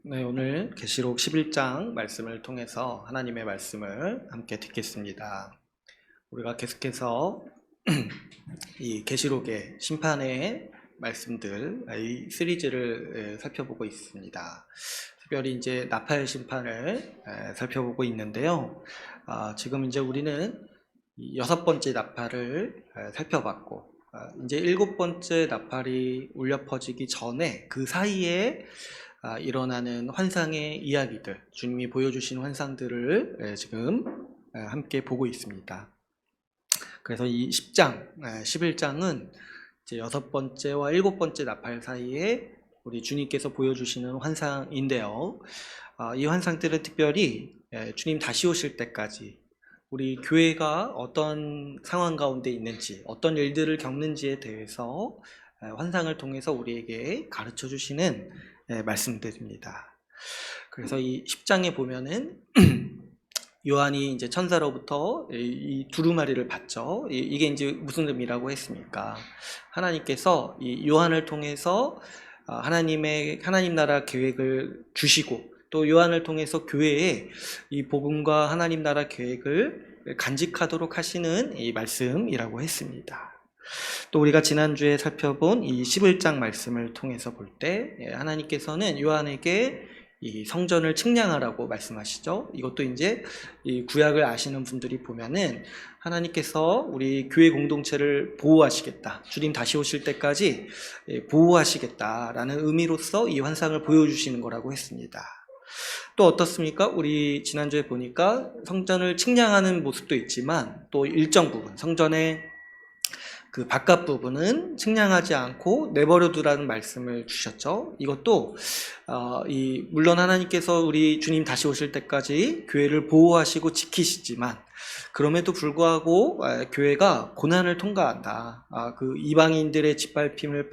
네, 오늘 계시록 11장 말씀을 통해서 하나님의 말씀을 함께 듣겠습니다. 우리가 계속해서 이 계시록의 심판의 말씀들, 이 시리즈를 살펴보고 있습니다. 특별히 이제 나팔 심판을 살펴보고 있는데요. 지금 이제 우리는 여섯 번째 나팔을 살펴봤고, 이제 일곱 번째 나팔이 울려 퍼지기 전에 그 사이에 일어나는 환상의 이야기들, 주님이 보여주신 환상들을 지금 함께 보고 있습니다. 그래서 이 10장, 11장은 이제 여섯 번째와 일곱 번째 나팔 사이에 우리 주님께서 보여주시는 환상인데요. 이 환상들은 특별히 주님 다시 오실 때까지 우리 교회가 어떤 상황 가운데 있는지, 어떤 일들을 겪는지에 대해서 환상을 통해서 우리에게 가르쳐 주시는 말씀드립니다. 그래서 이 10장에 보면은 요한이 이제 천사로부터 이 두루마리를 받죠. 이게 이제 무슨 의미라고 했습니까? 하나님께서 이 요한을 통해서 하나님 나라 계획을 주시고, 또 요한을 통해서 교회에 이 복음과 하나님 나라 계획을 간직하도록 하시는 이 말씀이라고 했습니다. 또 우리가 지난주에 살펴본 이 11장 말씀을 통해서 볼 때 하나님께서는 요한에게 이 성전을 측량하라고 말씀하시죠. 이것도 이제 이 구약을 아시는 분들이 보면은 하나님께서 우리 교회 공동체를 보호하시겠다, 주님 다시 오실 때까지 보호하시겠다라는 의미로서 이 환상을 보여주시는 거라고 했습니다. 또 어떻습니까? 우리 지난주에 보니까 성전을 측량하는 모습도 있지만 또 일정 부분, 성전의 그 바깥 부분은 측량하지 않고 내버려 두라는 말씀을 주셨죠. 이것도 물론 하나님께서 우리 주님 다시 오실 때까지 교회를 보호하시고 지키시지만, 그럼에도 불구하고 교회가 고난을 통과한다. 그 이방인들의 짓밟힘을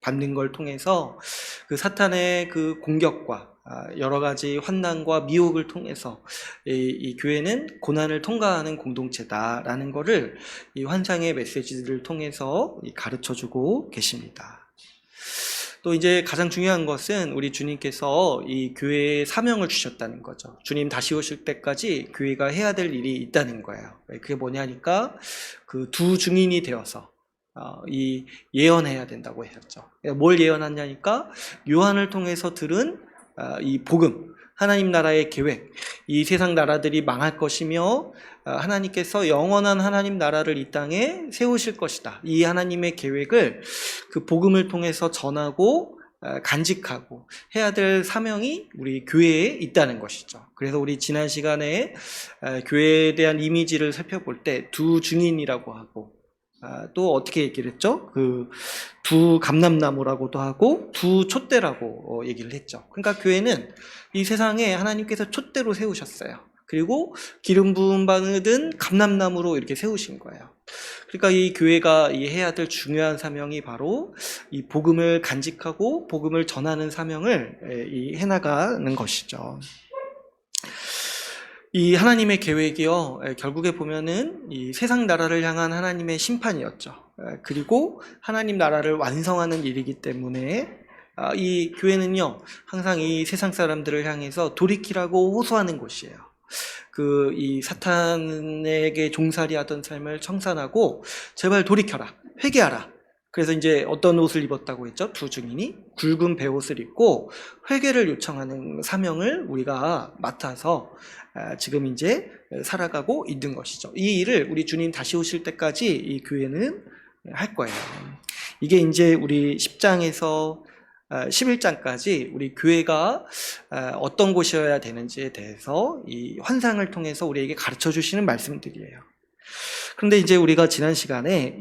받는 걸 통해서 그 사탄의 그 공격과 여러 가지 환난과 미혹을 통해서 이 교회는 고난을 통과하는 공동체다라는 것을 이 환상의 메시지들을 통해서 가르쳐주고 계십니다. 또 이제 가장 중요한 것은 우리 주님께서 이 교회에 사명을 주셨다는 거죠. 주님 다시 오실 때까지 교회가 해야 될 일이 있다는 거예요. 그게 뭐냐니까 그 두 증인이 되어서 이 예언해야 된다고 했죠. 뭘 예언하냐니까 요한을 통해서 들은 이 복음, 하나님 나라의 계획, 이 세상 나라들이 망할 것이며 하나님께서 영원한 하나님 나라를 이 땅에 세우실 것이다. 이 하나님의 계획을 그 복음을 통해서 전하고 간직하고 해야 될 사명이 우리 교회에 있다는 것이죠. 그래서 우리 지난 시간에 교회에 대한 이미지를 살펴볼 때 두 증인이라고 하고, 또 어떻게 얘기를 했죠? 그 두 감람나무라고도 하고 두 촛대라고 얘기를 했죠. 그러니까 교회는 이 세상에 하나님께서 촛대로 세우셨어요. 그리고 기름 부음 받은 감람나무로 이렇게 세우신 거예요. 그러니까 이 교회가 해야 될 중요한 사명이 바로 이 복음을 간직하고 복음을 전하는 사명을 해나가는 것이죠. 이 하나님의 계획이요, 결국에 보면은 이 세상 나라를 향한 하나님의 심판이었죠. 그리고 하나님 나라를 완성하는 일이기 때문에 이 교회는요, 항상 이 세상 사람들을 향해서 돌이키라고 호소하는 곳이에요. 이 사탄에게 종살이하던 삶을 청산하고 제발 돌이켜라, 회개하라. 그래서 이제 어떤 옷을 입었다고 했죠? 두 증인이 굵은 베옷을 입고 회개를 요청하는 사명을 우리가 맡아서 지금 이제 살아가고 있는 것이죠. 이 일을 우리 주님 다시 오실 때까지 이 교회는 할 거예요. 이게 이제 우리 10장에서 11장까지 우리 교회가 어떤 곳이어야 되는지에 대해서 이 환상을 통해서 우리에게 가르쳐 주시는 말씀들이에요. 그런데 이제 우리가 지난 시간에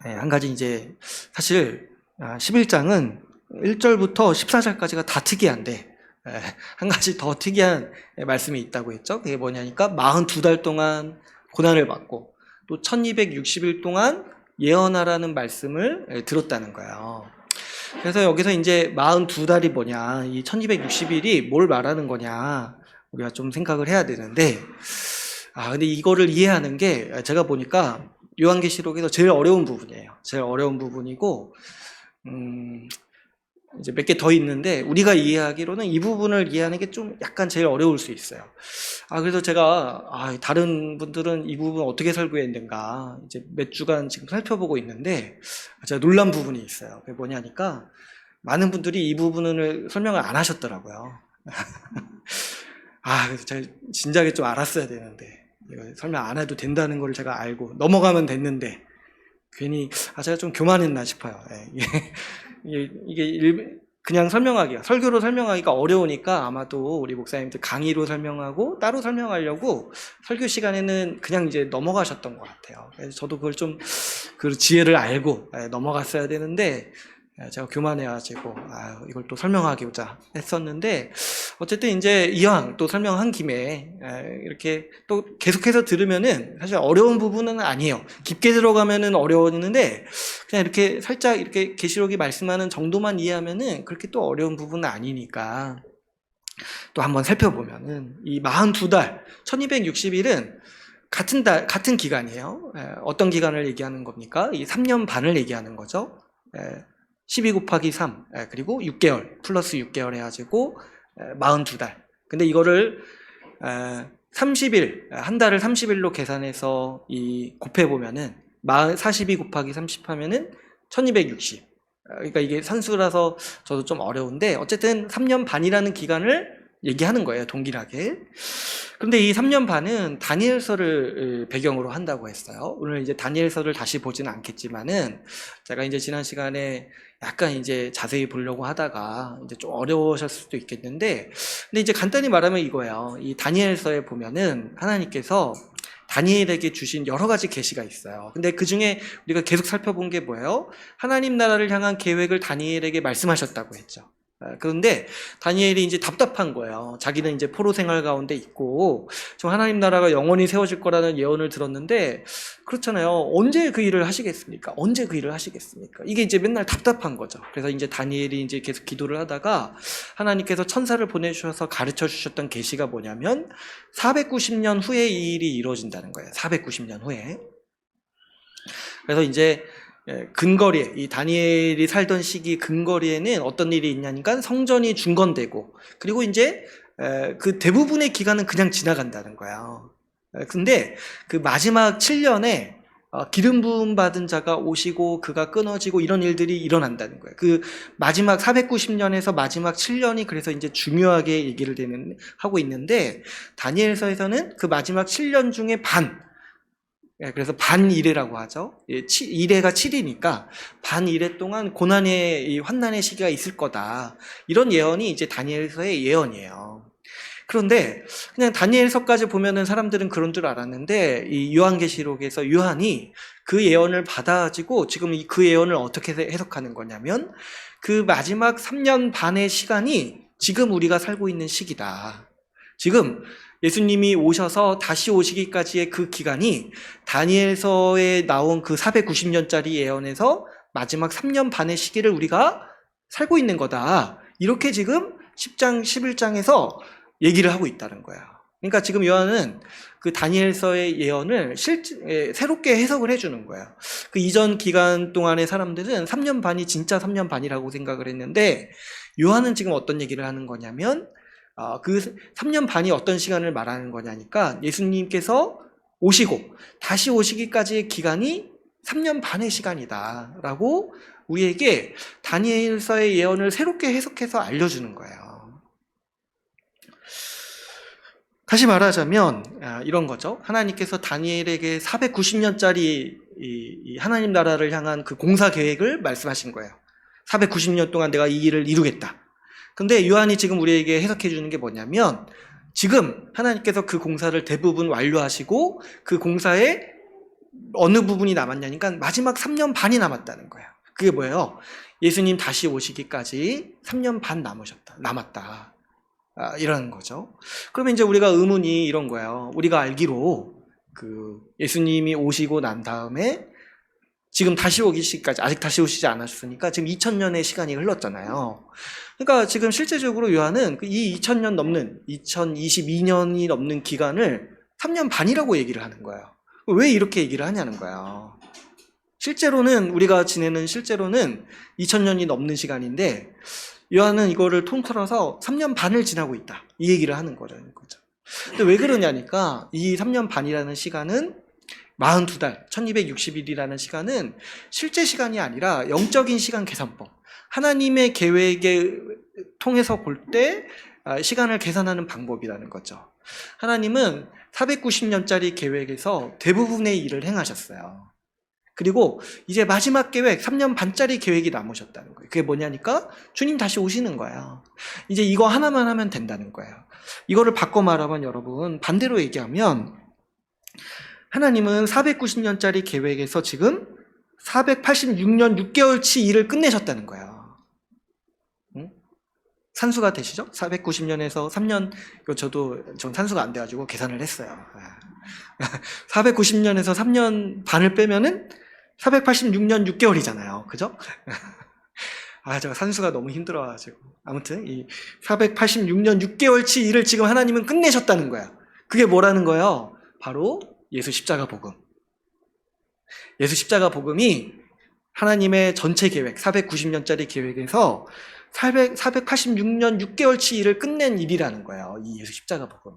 한 가지 이제 사실 11장은 1절부터 14절까지가 다 특이한데 한 가지 더 특이한 말씀이 있다고 했죠. 그게 뭐냐니까 42달 동안 고난을 받고 또 1260일 동안 예언하라는 말씀을 들었다는 거예요. 그래서 여기서 이제 42달이 뭐냐, 이 1260일이 뭘 말하는 거냐 우리가 좀 생각을 해야 되는데, 근데 이거를 이해하는 게 제가 보니까 요한계시록에서 제일 어려운 부분이에요. 제일 어려운 부분이고 이제 몇 개 더 있는데 우리가 이해하기로는 이 부분을 이해하는 게 좀 약간 제일 어려울 수 있어요. 그래서 제가 다른 분들은 이 부분 어떻게 설교했는가 이제 몇 주간 지금 살펴보고 있는데 제가 놀란 부분이 있어요. 그게 뭐냐니까 많은 분들이 이 부분을 설명을 안 하셨더라고요. 그래서 제가 진작에 좀 알았어야 되는데 이거 설명 안 해도 된다는 걸 제가 알고 넘어가면 됐는데 괜히 제가 좀 교만했나 싶어요. 이게 그냥 설명하기가 설교로 설명하기가 어려우니까 아마도 우리 목사님들 강의로 설명하고 따로 설명하려고 설교 시간에는 그냥 이제 넘어가셨던 것 같아요. 그래서 저도 그걸 좀 그 지혜를 알고 넘어갔어야 되는데 제가 교만해가지고 이걸 또 설명하기보자 했었는데 어쨌든 이제 이왕 또 설명한 김에 이렇게 또 계속해서 들으면은 사실 어려운 부분은 아니에요. 깊게 들어가면은 어려웠는데 그냥 이렇게 살짝 이렇게 계시록이 말씀하는 정도만 이해하면은 그렇게 또 어려운 부분은 아니니까 또 한번 살펴보면은 이 42달 1260일은 같은 기간이에요. 어떤 기간을 얘기하는 겁니까? 이 3년 반을 얘기하는 거죠. 12 곱하기 3 그리고 6개월 플러스 6개월 해가지고 42달. 근데 이거를 30일 한 달을 30일로 계산해서 곱해보면은 42 곱하기 30 하면은 1260. 그러니까 이게 산수라서 저도 좀 어려운데 어쨌든 3년 반이라는 기간을 얘기하는 거예요, 동일하게. 그런데 이 3년 반은 다니엘서를 배경으로 한다고 했어요. 오늘 이제 다니엘서를 다시 보지는 않겠지만은 제가 이제 지난 시간에 약간 이제 자세히 보려고 하다가 이제 좀 어려우셨을 수도 있겠는데, 근데 이제 간단히 말하면 이거예요. 이 다니엘서에 보면은 하나님께서 다니엘에게 주신 여러 가지 계시가 있어요. 근데 그 중에 우리가 계속 살펴본 게 뭐예요? 하나님 나라를 향한 계획을 다니엘에게 말씀하셨다고 했죠. 그런데 다니엘이 이제 답답한 거예요. 자기는 이제 포로 생활 가운데 있고 좀 하나님 나라가 영원히 세워질 거라는 예언을 들었는데 그렇잖아요. 언제 그 일을 하시겠습니까? 언제 그 일을 하시겠습니까? 이게 이제 맨날 답답한 거죠. 그래서 이제 다니엘이 이제 계속 기도를 하다가 하나님께서 천사를 보내주셔서 가르쳐 주셨던 계시가 뭐냐면 490년 후에 이 일이 이루어진다는 거예요. 490년 후에. 그래서 이제 근거리에, 이 다니엘이 살던 시기 근거리에는 어떤 일이 있냐니까 성전이 중건되고, 그리고 이제 그 대부분의 기간은 그냥 지나간다는 거예요. 근데 그 마지막 7년에 기름 부음 받은 자가 오시고 그가 끊어지고 이런 일들이 일어난다는 거예요. 그 마지막 490년에서 마지막 7년이 그래서 이제 중요하게 얘기를 하고 있는데 다니엘서에서는 그 마지막 7년 중에 그래서 반이래라고 하죠. 1회가 7이니까 반이래 동안 고난의 환난의 시기가 있을 거다. 이런 예언이 이제 다니엘서의 예언이에요. 그런데 그냥 다니엘서까지 보면은 사람들은 그런 줄 알았는데 이 요한계시록에서 요한이 그 예언을 받아가지고 지금 그 예언을 어떻게 해석하는 거냐면 그 마지막 3년 반의 시간이 지금 우리가 살고 있는 시기다. 지금 예수님이 오셔서 다시 오시기까지의 그 기간이 다니엘서에 나온 그 490년짜리 예언에서 마지막 3년 반의 시기를 우리가 살고 있는 거다. 이렇게 지금 10장, 11장에서 얘기를 하고 있다는 거야. 그러니까 지금 요한은 그 다니엘서의 예언을 새롭게 해석을 해주는 거야. 그 이전 기간 동안의 사람들은 3년 반이 진짜 3년 반이라고 생각을 했는데 요한은 지금 어떤 얘기를 하는 거냐면 그 3년 반이 어떤 시간을 말하는 거냐니까 예수님께서 오시고 다시 오시기까지의 기간이 3년 반의 시간이다 라고 우리에게 다니엘서의 예언을 새롭게 해석해서 알려주는 거예요. 다시 말하자면 이런 거죠. 하나님께서 다니엘에게 490년짜리 하나님 나라를 향한 그 공사 계획을 말씀하신 거예요. 490년 동안 내가 이 일을 이루겠다. 근데 요한이 지금 우리에게 해석해 주는 게 뭐냐면 지금 하나님께서 그 공사를 대부분 완료하시고 그 공사에 어느 부분이 남았냐니까 마지막 3년 반이 남았다는 거야. 그게 뭐예요? 예수님 다시 오시기까지 3년 반 남았다. 이런 거죠. 그러면 이제 우리가 의문이 이런 거예요. 우리가 알기로 그 예수님이 오시고 난 다음에 지금 다시 오시기까지 아직 다시 오시지 않았으니까 지금 2000년의 시간이 흘렀잖아요. 그러니까 지금 실제적으로 요한은 이 2000년 넘는 2022년이 넘는 기간을 3년 반이라고 얘기를 하는 거예요. 왜 이렇게 얘기를 하냐는 거예요. 실제로는 우리가 지내는 실제로는 2000년이 넘는 시간인데 요한은 이거를 통틀어서 3년 반을 지나고 있다. 이 얘기를 하는 거라는 거죠. 근데 왜 그러냐니까 이 3년 반이라는 시간은 42달, 1260일이라는 시간은 실제 시간이 아니라 영적인 시간 계산법. 하나님의 계획에 통해서 볼 때 시간을 계산하는 방법이라는 거죠. 하나님은 490년짜리 계획에서 대부분의 일을 행하셨어요. 그리고 이제 마지막 계획, 3년 반짜리 계획이 남으셨다는 거예요. 그게 뭐냐니까 주님 다시 오시는 거예요. 이제 이거 하나만 하면 된다는 거예요. 이거를 바꿔 말하면 여러분, 반대로 얘기하면 하나님은 490년짜리 계획에서 지금 486년 6개월치 일을 끝내셨다는 거예요. 응? 산수가 되시죠? 490년에서 3년, 전 산수가 안 돼가지고 계산을 했어요. 490년에서 3년 반을 빼면은 486년 6개월이잖아요. 그죠? 제가 산수가 너무 힘들어가지고. 아무튼, 이 486년 6개월치 일을 지금 하나님은 끝내셨다는 거야. 그게 뭐라는 거예요? 바로 예수 십자가 복음. 예수 십자가 복음이 하나님의 전체 계획, 490년짜리 계획에서 486년 6개월치 일을 끝낸 일이라는 거예요. 이 예수 십자가 복음이.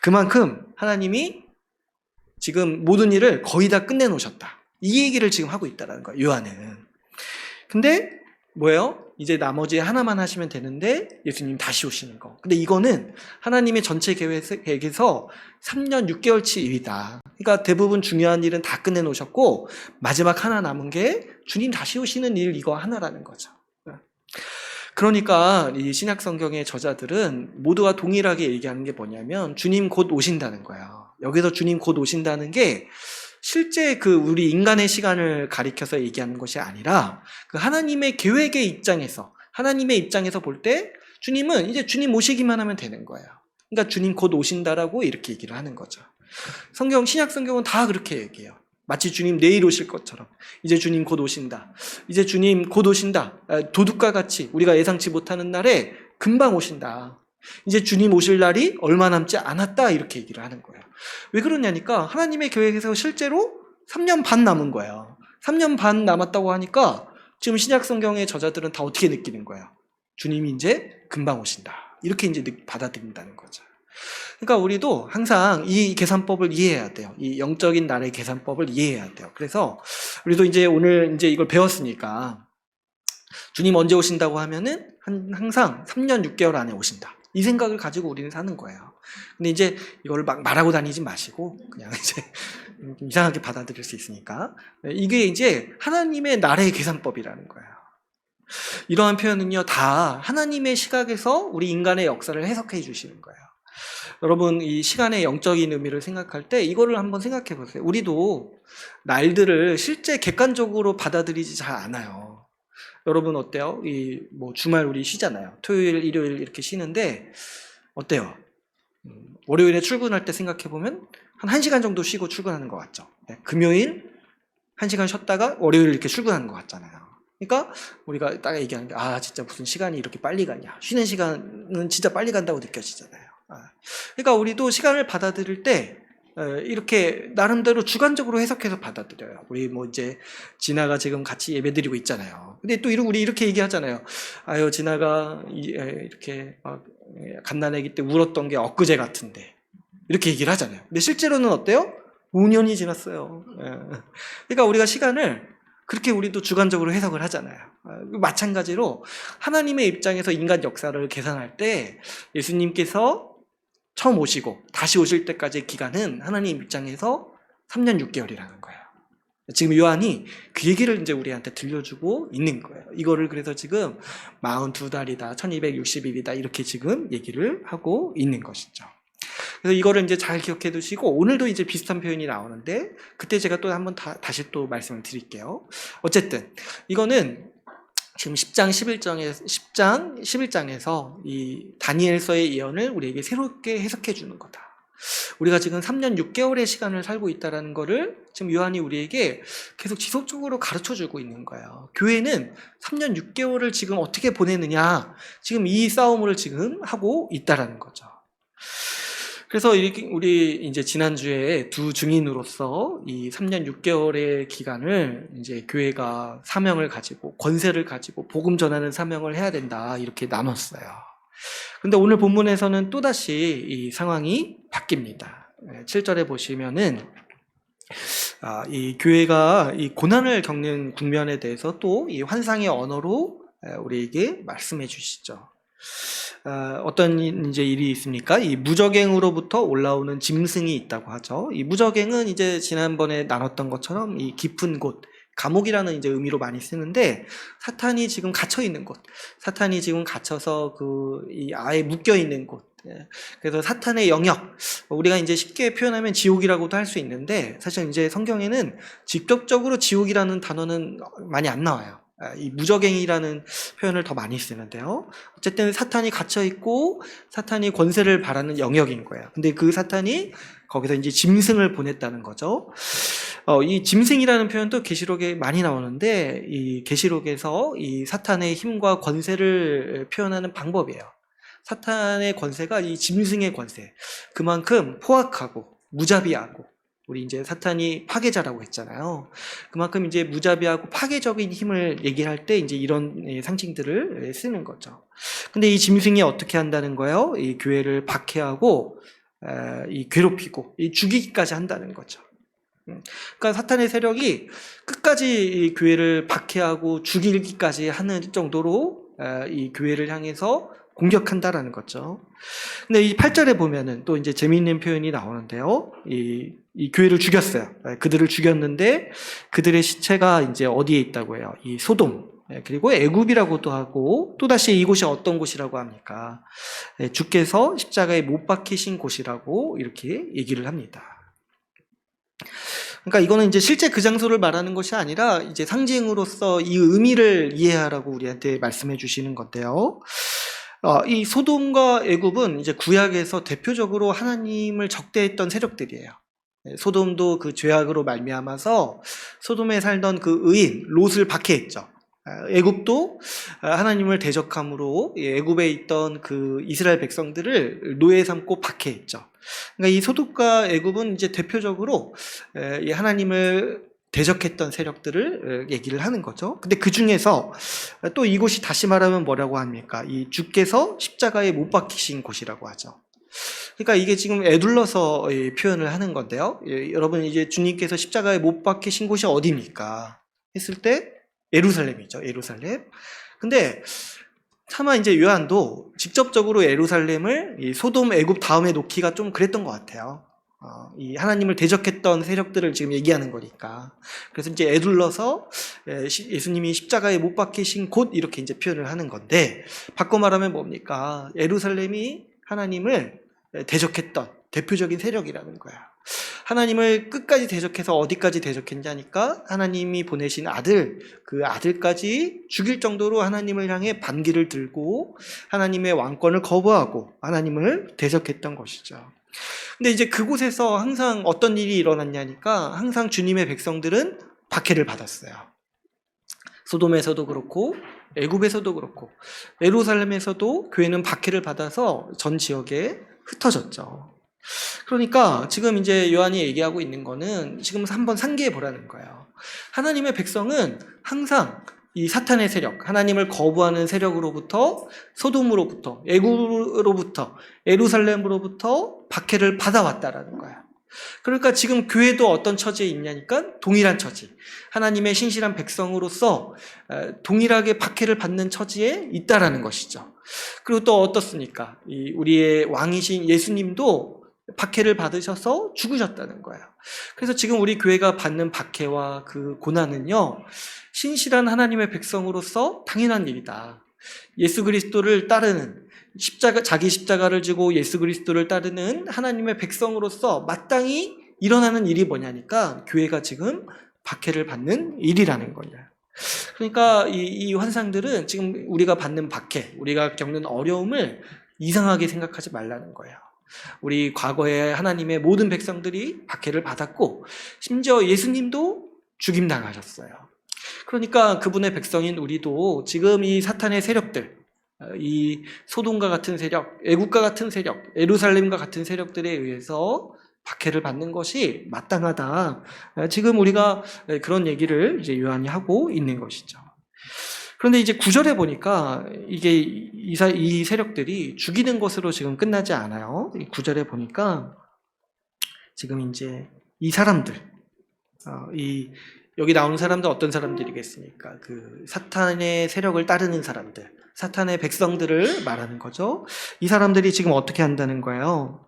그만큼 하나님이 지금 모든 일을 거의 다 끝내놓으셨다. 이 얘기를 지금 하고 있다는 거예요. 요한은. 근데 뭐예요? 이제 나머지 하나만 하시면 되는데 예수님 다시 오시는 거. 근데 이거는 하나님의 전체 계획에서 3년 6개월치 일이다. 그러니까 대부분 중요한 일은 다 끝내놓으셨고 마지막 하나 남은 게 주님 다시 오시는 일 이거 하나라는 거죠. 그러니까 이 신약 성경의 저자들은 모두가 동일하게 얘기하는 게 뭐냐면 주님 곧 오신다는 거예요. 여기서 주님 곧 오신다는 게 실제 우리 인간의 시간을 가리켜서 얘기하는 것이 아니라 하나님의 계획의 입장에서, 하나님의 입장에서 볼 때 주님은 이제 주님 오시기만 하면 되는 거예요. 그러니까 주님 곧 오신다라고 이렇게 얘기를 하는 거죠. 신약 성경은 다 그렇게 얘기해요. 마치 주님 내일 오실 것처럼. 이제 주님 곧 오신다. 이제 주님 곧 오신다. 도둑과 같이 우리가 예상치 못하는 날에 금방 오신다. 이제 주님 오실 날이 얼마 남지 않았다. 이렇게 얘기를 하는 거예요. 왜 그러냐니까 하나님의 계획에서 실제로 3년 반 남은 거예요. 3년 반 남았다고 하니까 지금 신약 성경의 저자들은 다 어떻게 느끼는 거예요? 주님이 이제 금방 오신다. 이렇게 이제 받아들인다는 거죠. 그러니까 우리도 항상 이 계산법을 이해해야 돼요. 이 영적인 날의 계산법을 이해해야 돼요. 그래서 우리도 이제 오늘 이제 이걸 배웠으니까 주님 언제 오신다고 하면은 항상 3년 6개월 안에 오신다. 이 생각을 가지고 우리는 사는 거예요. 근데 이제 이거를 막 말하고 다니지 마시고 그냥 이제 좀 이상하게 받아들일 수 있으니까 이게 이제 하나님의 나라의 계산법이라는 거예요. 이러한 표현은요 다 하나님의 시각에서 우리 인간의 역사를 해석해 주시는 거예요. 여러분 이 시간의 영적인 의미를 생각할 때 이거를 한번 생각해 보세요. 우리도 날들을 실제 객관적으로 받아들이지 잘 않아요. 여러분 어때요? 주말 우리 쉬잖아요. 토요일, 일요일 이렇게 쉬는데 어때요? 월요일에 출근할 때 생각해 보면 한 1시간 정도 쉬고 출근하는 것 같죠. 네, 금요일 1시간 쉬었다가 월요일 이렇게 출근하는 것 같잖아요. 그러니까 우리가 딱 얘기하는 게 진짜 무슨 시간이 이렇게 빨리 가냐. 쉬는 시간은 진짜 빨리 간다고 느껴지잖아요. 그러니까 우리도 시간을 받아들일 때 이렇게 나름대로 주관적으로 해석해서 받아들여요. 우리 이제 진아가 지금 같이 예배드리고 있잖아요. 근데 또 우리 이렇게 얘기하잖아요. 진아가 이렇게 막 갓난아기 때 울었던 게 엊그제 같은데 이렇게 얘기를 하잖아요. 근데 실제로는 어때요? 5년이 지났어요. 그러니까 우리가 시간을 그렇게 우리도 주관적으로 해석을 하잖아요. 마찬가지로 하나님의 입장에서 인간 역사를 계산할 때 예수님께서 처음 오시고 다시 오실 때까지의 기간은 하나님 입장에서 3년 6개월이라는 거예요. 지금 요한이 그 얘기를 이제 우리한테 들려주고 있는 거예요. 이거를 그래서 지금 42달이다, 1260일이다 이렇게 지금 얘기를 하고 있는 것이죠. 그래서 이거를 이제 잘 기억해 두시고 오늘도 이제 비슷한 표현이 나오는데 그때 제가 또 한번 다시 또 말씀을 드릴게요. 어쨌든 이거는 지금 10장 11장에서 이 다니엘서의 예언을 우리에게 새롭게 해석해 주는 거다. 우리가 지금 3년 6개월의 시간을 살고 있다는 거를 지금 요한이 우리에게 계속 지속적으로 가르쳐 주고 있는 거예요. 교회는 3년 6개월을 지금 어떻게 보내느냐, 지금 이 싸움을 지금 하고 있다라는 거죠. 그래서 이렇게 우리 이제 지난주에 두 증인으로서 이 3년 6개월의 기간을 이제 교회가 사명을 가지고 권세를 가지고 복음 전하는 사명을 해야 된다 이렇게 나눴어요. 근데 오늘 본문에서는 또다시 이 상황이 바뀝니다. 7절에 보시면은 이 교회가 이 고난을 겪는 국면에 대해서 또 이 환상의 언어로 우리에게 말씀해 주시죠. 어떤 이제 일이 있습니까? 이 무저갱으로부터 올라오는 짐승이 있다고 하죠. 이 무저갱은 이제 지난번에 나눴던 것처럼 이 깊은 곳, 감옥이라는 이제 의미로 많이 쓰는데 사탄이 지금 갇혀 있는 곳, 사탄이 지금 갇혀서 이 아예 묶여 있는 곳. 그래서 사탄의 영역, 우리가 이제 쉽게 표현하면 지옥이라고도 할 수 있는데 사실 이제 성경에는 직접적으로 지옥이라는 단어는 많이 안 나와요. 이 무저갱이라는 표현을 더 많이 쓰는데요. 어쨌든 사탄이 갇혀 있고 사탄이 권세를 바라는 영역인 거예요. 근데 그 사탄이 거기서 이제 짐승을 보냈다는 거죠. 이 짐승이라는 표현도 계시록에 많이 나오는데 이 계시록에서 이 사탄의 힘과 권세를 표현하는 방법이에요. 사탄의 권세가 이 짐승의 권세, 그만큼 포악하고 무자비하고, 우리 이제 사탄이 파괴자라고 했잖아요. 그만큼 이제 무자비하고 파괴적인 힘을 얘기할 때 이제 이런 상징들을 쓰는 거죠. 근데 이 짐승이 어떻게 한다는 거예요? 이 교회를 박해하고 이 괴롭히고 이 죽이기까지 한다는 거죠. 그러니까 사탄의 세력이 끝까지 이 교회를 박해하고 죽이기까지 하는 정도로 이 교회를 향해서 공격한다라는 거죠. 근데 이 8절에 보면은 또 이제 재미있는 표현이 나오는데요. 이 교회를 죽였어요. 그들을 죽였는데 그들의 시체가 이제 어디에 있다고 해요? 이 소돔, 그리고 애굽이라고도 하고, 또다시 이곳이 어떤 곳이라고 합니까? 주께서 십자가에 못 박히신 곳이라고 이렇게 얘기를 합니다. 그러니까 이거는 이제 실제 그 장소를 말하는 것이 아니라 이제 상징으로서 이 의미를 이해하라고 우리한테 말씀해 주시는 건데요. 이 소돔과 애굽은 이제 구약에서 대표적으로 하나님을 적대했던 세력들이에요. 소돔도 그 죄악으로 말미암아서 소돔에 살던 그 의인 롯을 박해했죠. 애굽도 하나님을 대적함으로 애굽에 있던 그 이스라엘 백성들을 노예 삼고 박해했죠. 그러니까 이 소돔과 애굽은 이제 대표적으로 하나님을 대적했던 세력들을 얘기를 하는 거죠. 근데 그 중에서 또 이곳이 다시 말하면 뭐라고 합니까? 이 주께서 십자가에 못 박히신 곳이라고 하죠. 그러니까 이게 지금 애둘러서 표현을 하는 건데요. 여러분 이제 주님께서 십자가에 못 박히신 곳이 어디입니까? 했을 때 예루살렘이죠. 예루살렘. 근데 차마 이제 요한도 직접적으로 예루살렘을 이 소돔, 애굽 다음에 놓기가 좀 그랬던 것 같아요. 이 하나님을 대적했던 세력들을 지금 얘기하는 거니까. 그래서 이제 애둘러서 예수님이 십자가에 못 박히신 곳 이렇게 이제 표현을 하는 건데, 바꿔 말하면 뭡니까? 예루살렘이 하나님을 대적했던 대표적인 세력이라는 거야. 하나님을 끝까지 대적해서 어디까지 대적했냐니까 하나님이 보내신 아들, 그 아들까지 죽일 정도로 하나님을 향해 반기를 들고 하나님의 왕권을 거부하고 하나님을 대적했던 것이죠. 근데 이제 그곳에서 항상 어떤 일이 일어났냐니까 항상 주님의 백성들은 박해를 받았어요. 소돔에서도 그렇고 애굽에서도 그렇고 예루살렘에서도 교회는 박해를 받아서 전 지역에 흩어졌죠. 그러니까 지금 이제 요한이 얘기하고 있는 거는 지금 한번 상기해 보라는 거예요. 하나님의 백성은 항상 이 사탄의 세력, 하나님을 거부하는 세력으로부터, 소돔으로부터, 애굽으로부터, 예루살렘으로부터 박해를 받아왔다라는 거야. 그러니까 지금 교회도 어떤 처지에 있냐니까 동일한 처지, 하나님의 신실한 백성으로서 동일하게 박해를 받는 처지에 있다라는 것이죠. 그리고 또 어떻습니까? 우리의 왕이신 예수님도 박해를 받으셔서 죽으셨다는 거예요. 그래서 지금 우리 교회가 받는 박해와 그 고난은요, 신실한 하나님의 백성으로서 당연한 일이다. 예수 그리스도를 따르는, 자기 십자가를 지고 예수 그리스도를 따르는 하나님의 백성으로서 마땅히 일어나는 일이 뭐냐니까 교회가 지금 박해를 받는 일이라는 거예요. 그러니까 이 환상들은 지금 우리가 받는 박해, 우리가 겪는 어려움을 이상하게 생각하지 말라는 거예요. 우리 과거에 하나님의 모든 백성들이 박해를 받았고 심지어 예수님도 죽임당하셨어요. 그러니까 그분의 백성인 우리도 지금 이 사탄의 세력들, 이 소돔과 같은 세력, 애국과 같은 세력, 예루살렘과 같은 세력들에 의해서 박해를 받는 것이 마땅하다. 지금 우리가 그런 얘기를 이제 요한이 하고 있는 것이죠. 그런데 이제 9절에 보니까 이게 이 세력들이 죽이는 것으로 지금 끝나지 않아요. 9절에 보니까 지금 이제 이 사람들, 여기 나오는 사람들 어떤 사람들이겠습니까? 그 사탄의 세력을 따르는 사람들, 사탄의 백성들을 말하는 거죠. 이 사람들이 지금 어떻게 한다는 거예요?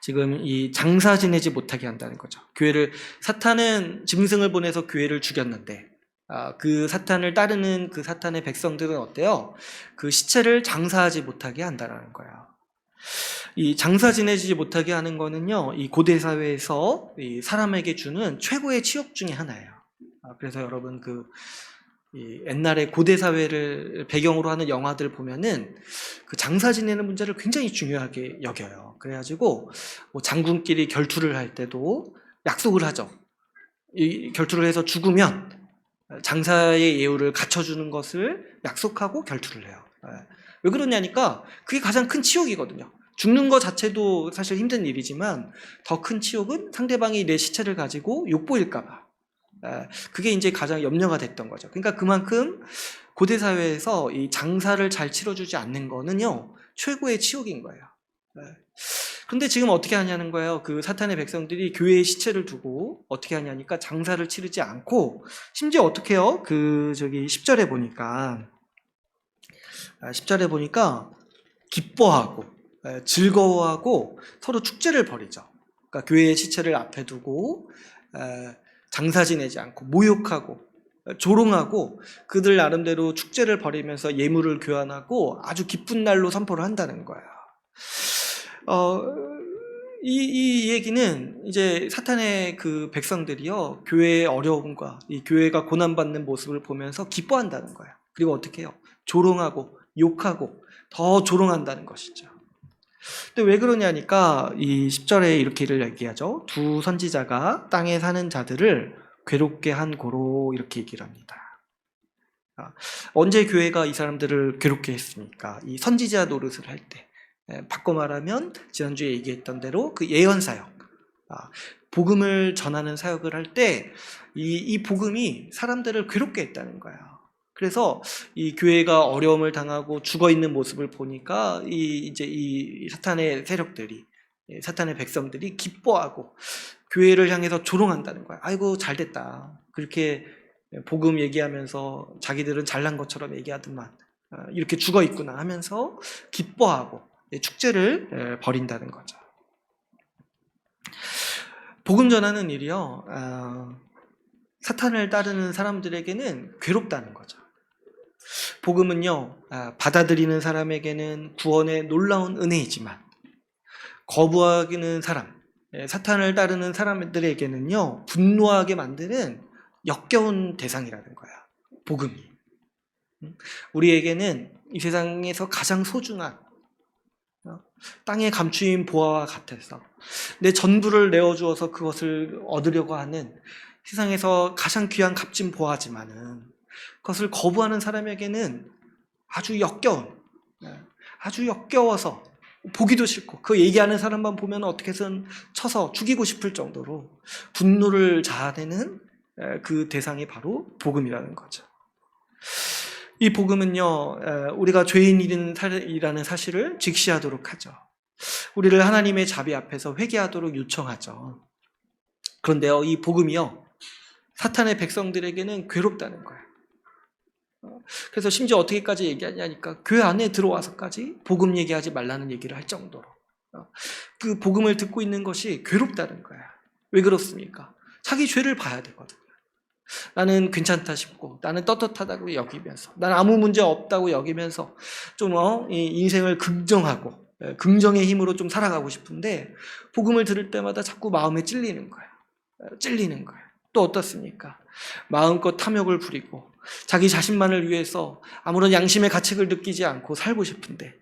지금 이 장사 지내지 못하게 한다는 거죠. 사탄은 짐승을 보내서 교회를 죽였는데, 그 사탄을 따르는 그 사탄의 백성들은 어때요? 그 시체를 장사하지 못하게 한다는 거예요. 이 장사 지내지 못하게 하는 거는요, 이 고대 사회에서 이 사람에게 주는 최고의 치욕 중에 하나예요. 그래서 여러분 이 옛날에 고대 사회를 배경으로 하는 영화들 보면은 그 장사 지내는 문제를 굉장히 중요하게 여겨요. 그래가지고 뭐 장군끼리 결투를 할 때도 약속을 하죠. 이 결투를 해서 죽으면 장사의 예우를 갖춰주는 것을 약속하고 결투를 해요. 왜 그러냐니까 그게 가장 큰 치욕이거든요. 죽는 것 자체도 사실 힘든 일이지만 더 큰 치욕은 상대방이 내 시체를 가지고 욕보일까봐. 그게 이제 가장 염려가 됐던 거죠. 그러니까 그만큼 고대 사회에서 이 장사를 잘 치러주지 않는 거는요, 최고의 치욕인 거예요. 그런데 지금 어떻게 하냐는 거예요. 그 사탄의 백성들이 교회의 시체를 두고 어떻게 하냐니까 장사를 치르지 않고, 심지어 어떻게 해요? 10절에 보니까 기뻐하고 즐거워하고 서로 축제를 벌이죠. 그러니까 교회의 시체를 앞에 두고 장사 지내지 않고 모욕하고 조롱하고 그들 나름대로 축제를 벌이면서 예물을 교환하고 아주 기쁜 날로 선포를 한다는 거예요. 이 얘기는 이제 사탄의 그 백성들이요, 교회의 어려움과 이 교회가 고난받는 모습을 보면서 기뻐한다는 거예요. 그리고 어떻게 해요? 조롱하고 욕하고 더 조롱한다는 것이죠. 근데 왜 그러냐니까 이 10절에 이렇게를 얘기하죠. 두 선지자가 땅에 사는 자들을 괴롭게 한 고로, 이렇게 얘기를 합니다. 언제 교회가 이 사람들을 괴롭게 했습니까? 이 선지자 노릇을 할 때. 바꿔 말하면 지난주에 얘기했던 대로 그 예언 사역, 복음을 전하는 사역을 할 때 이 복음이 사람들을 괴롭게 했다는 거예요. 그래서 이 교회가 어려움을 당하고 죽어 있는 모습을 보니까 이 사탄의 세력들이, 사탄의 백성들이 기뻐하고 교회를 향해서 조롱한다는 거예요. 아이고 잘 됐다. 그렇게 복음 얘기하면서 자기들은 잘난 것처럼 얘기하더만 이렇게 죽어 있구나 하면서 기뻐하고 축제를 벌인다는 거죠. 복음 전하는 일이요, 사탄을 따르는 사람들에게는 괴롭다는 거죠. 복음은요, 받아들이는 사람에게는 구원의 놀라운 은혜이지만 거부하기는 사람, 사탄을 따르는 사람들에게는요, 분노하게 만드는 역겨운 대상이라는 거야, 복음이. 우리에게는 이 세상에서 가장 소중한 땅에 감추인 보화와 같아서 내 전부를 내어주어서 그것을 얻으려고 하는 세상에서 가장 귀한 값진 보화지만은 그것을 거부하는 사람에게는 아주 역겨워서 보기도 싫고 그 얘기하는 사람만 보면 어떻게든 쳐서 죽이고 싶을 정도로 분노를 자아내는 그 대상이 바로 복음이라는 거죠. 이 복음은요, 우리가 죄인이라는 사실을 직시하도록 하죠. 우리를 하나님의 자비 앞에서 회개하도록 요청하죠. 그런데요, 이 복음이요, 사탄의 백성들에게는 괴롭다는 거예요. 그래서 심지어 어떻게까지 얘기하냐니까 교회 안에 들어와서까지 복음 얘기하지 말라는 얘기를 할 정도로 그 복음을 듣고 있는 것이 괴롭다는 거야. 왜 그렇습니까? 자기 죄를 봐야 되거든요. 나는 괜찮다 싶고 나는 떳떳하다고 여기면서 나는 아무 문제 없다고 여기면서 좀 인생을 긍정하고 긍정의 힘으로 좀 살아가고 싶은데 복음을 들을 때마다 자꾸 마음에 찔리는 거예요. 또 어떻습니까? 마음껏 탐욕을 부리고 자기 자신만을 위해서 아무런 양심의 가책을 느끼지 않고 살고 싶은데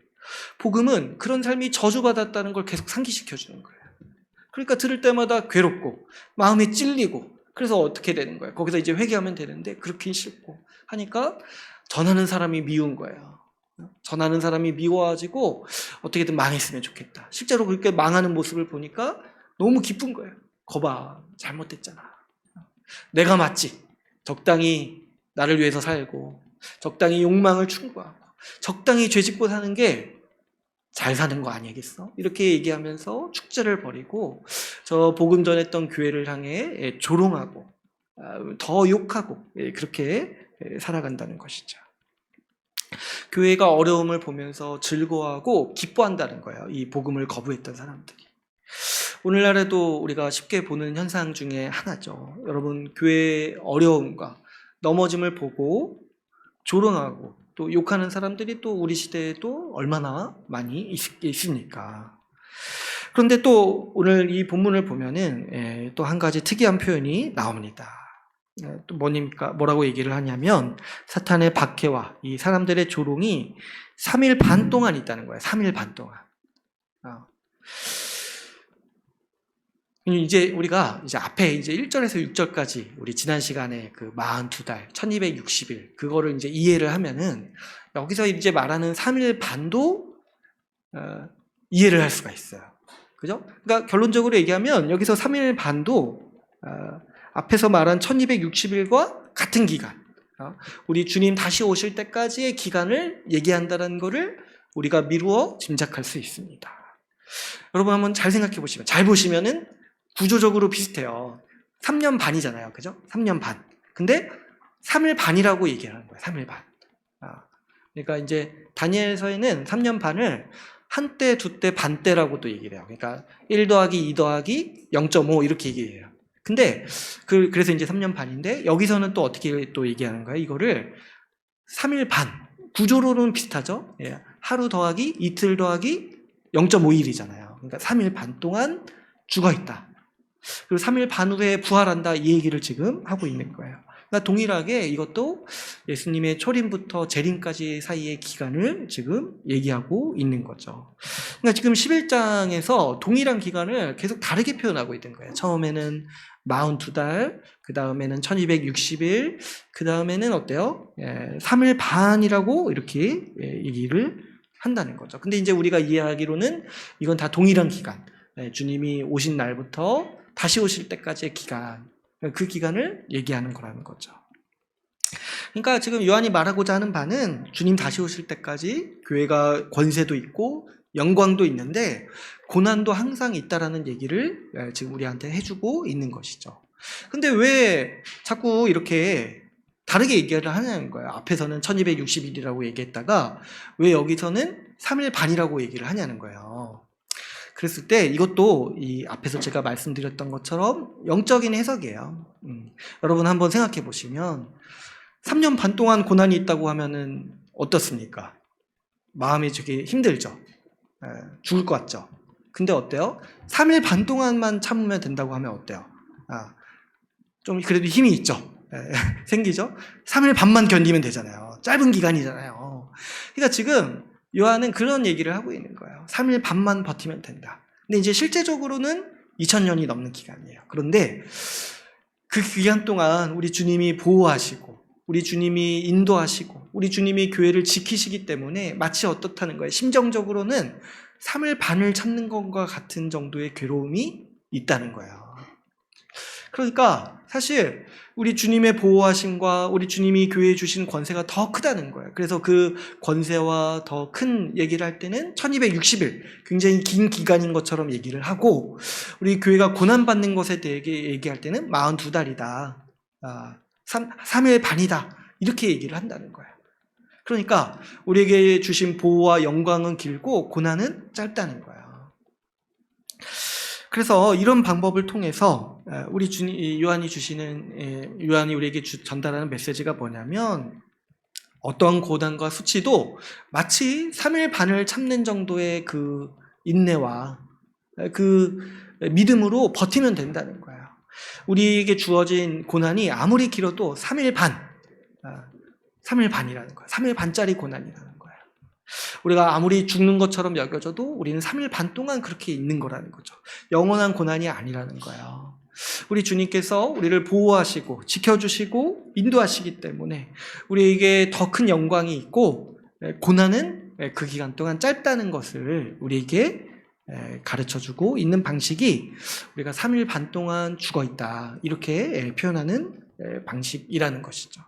복음은 그런 삶이 저주받았다는 걸 계속 상기시켜주는 거예요. 그러니까 들을 때마다 괴롭고 마음에 찔리고 그래서 어떻게 되는 거예요? 거기서 이제 회개하면 되는데 그렇게 싫고 하니까 전하는 사람이 미운 거예요. 전하는 사람이 미워가지고 어떻게든 망했으면 좋겠다. 실제로 그렇게 망하는 모습을 보니까 너무 기쁜 거예요. 거봐, 잘못됐잖아. 내가 맞지. 적당히 나를 위해서 살고, 적당히 욕망을 충고하고, 적당히 죄짓고 사는 게 잘 사는 거 아니겠어? 이렇게 얘기하면서 축제를 벌이고 저 복음 전했던 교회를 향해 조롱하고 더 욕하고 그렇게 살아간다는 것이죠. 교회가 어려움을 보면서 즐거워하고 기뻐한다는 거예요. 이 복음을 거부했던 사람들이. 오늘날에도 우리가 쉽게 보는 현상 중에 하나죠. 여러분, 교회의 어려움과 넘어짐을 보고 조롱하고 또 욕하는 사람들이 또 우리 시대에도 얼마나 많이 있습니까? 그런데 또 오늘 이 본문을 보면은 또 한 가지 특이한 표현이 나옵니다. 또 뭐라고 얘기를 하냐면 사탄의 박해와 이 사람들의 조롱이 3일 반 동안 있다는 거예요. 3일 반 동안. 이제 우리가 이제 앞에 이제 1절에서 6절까지 우리 지난 시간에 그 42달, 1260일 그거를 이제 이해를 하면은 여기서 이제 말하는 3일 반도 이해를 할 수가 있어요. 그죠? 그러니까 결론적으로 얘기하면 여기서 3일 반도 앞에서 말한 1260일과 같은 기간, 우리 주님 다시 오실 때까지의 기간을 얘기한다는 것을 우리가 미루어 짐작할 수 있습니다. 여러분 한번 잘 생각해 보시면, 잘 보시면은 구조적으로 비슷해요. 3년 반이잖아요. 그죠? 3년 반. 근데 3일 반이라고 얘기하는 거예요. 3일 반. 그러니까 이제 다니엘서에는 3년 반을 한때, 두때, 반때라고도 얘기를 해요. 그러니까 1 더하기 2 더하기 0.5 이렇게 얘기해요. 근데 그래서 이제 3년 반인데 여기서는 또 어떻게 또 얘기하는 거예요? 이거를 3일 반. 구조로는 비슷하죠? 예. 하루 더하기 이틀 더하기 0.5일이잖아요. 그러니까 3일 반 동안 죽어 있다. 그리고 3일 반 후에 부활한다, 이 얘기를 지금 하고 있는 거예요. 그러니까 동일하게 이것도 예수님의 초림부터 재림까지 사이의 기간을 지금 얘기하고 있는 거죠. 그러니까 지금 11장에서 동일한 기간을 계속 다르게 표현하고 있는 거예요. 처음에는 42달, 그 다음에는 1260일, 그 다음에는 어때요? 3일 반이라고 이렇게 얘기를 한다는 거죠. 근데 이제 우리가 이해하기로는 이건 다 동일한 기간. 주님이 오신 날부터 다시 오실 때까지의 기간, 그 기간을 얘기하는 거라는 거죠. 그러니까 지금 요한이 말하고자 하는 바는 주님 다시 오실 때까지 교회가 권세도 있고 영광도 있는데 고난도 항상 있다라는 얘기를 지금 우리한테 해주고 있는 것이죠. 근데 왜 자꾸 이렇게 다르게 얘기를 하냐는 거예요. 앞에서는 1260일이라고 얘기했다가 왜 여기서는 3일 반이라고 얘기를 하냐는 거예요. 그랬을 때 이것도 이 앞에서 제가 말씀드렸던 것처럼 영적인 해석이에요. 여러분 한번 생각해 보시면 3년 반 동안 고난이 있다고 하면은 어떻습니까? 마음이 되게 힘들죠. 죽을 것 같죠. 근데 어때요? 3일 반 동안만 참으면 된다고 하면 어때요? 좀 그래도 힘이 있죠. 생기죠. 3일 반만 견디면 되잖아요. 짧은 기간이잖아요. 그러니까 지금 요한은 그런 얘기를 하고 있는 거예요. 3일 반만 버티면 된다. 근데 이제 실제적으로는 2000년이 넘는 기간이에요. 그런데 그 기간 동안 우리 주님이 보호하시고 우리 주님이 인도하시고 우리 주님이 교회를 지키시기 때문에 마치 어떻다는 거예요. 심정적으로는 3일 반을 참는 것과 같은 정도의 괴로움이 있다는 거예요. 그러니까 사실 우리 주님의 보호하심과 우리 주님이 교회에 주신 권세가 더 크다는 거예요. 그래서 그 권세와 더 큰 얘기를 할 때는 1260일, 굉장히 긴 기간인 것처럼 얘기를 하고, 우리 교회가 고난받는 것에 대해 얘기할 때는 42달이다. 3일 반이다. 이렇게 얘기를 한다는 거예요. 그러니까 우리에게 주신 보호와 영광은 길고 고난은 짧다는 거예요. 그래서 이런 방법을 통해서 우리 요한이 우리에게 전달하는 메시지가 뭐냐면 어떠한 고난과 수치도 마치 3일 반을 참는 정도의 그 인내와 그 믿음으로 버티면 된다는 거예요. 우리에게 주어진 고난이 아무리 길어도 3일 반이라는 거예요. 3일 반짜리 고난이라는 거예요. 우리가 아무리 죽는 것처럼 여겨져도 우리는 3일 반 동안 그렇게 있는 거라는 거죠. 영원한 고난이 아니라는 거예요. 우리 주님께서 우리를 보호하시고 지켜주시고 인도하시기 때문에 우리에게 더 큰 영광이 있고 고난은 그 기간 동안 짧다는 것을 우리에게 가르쳐주고 있는 방식이 우리가 3일 반 동안 죽어있다 이렇게 표현하는 방식이라는 것이죠.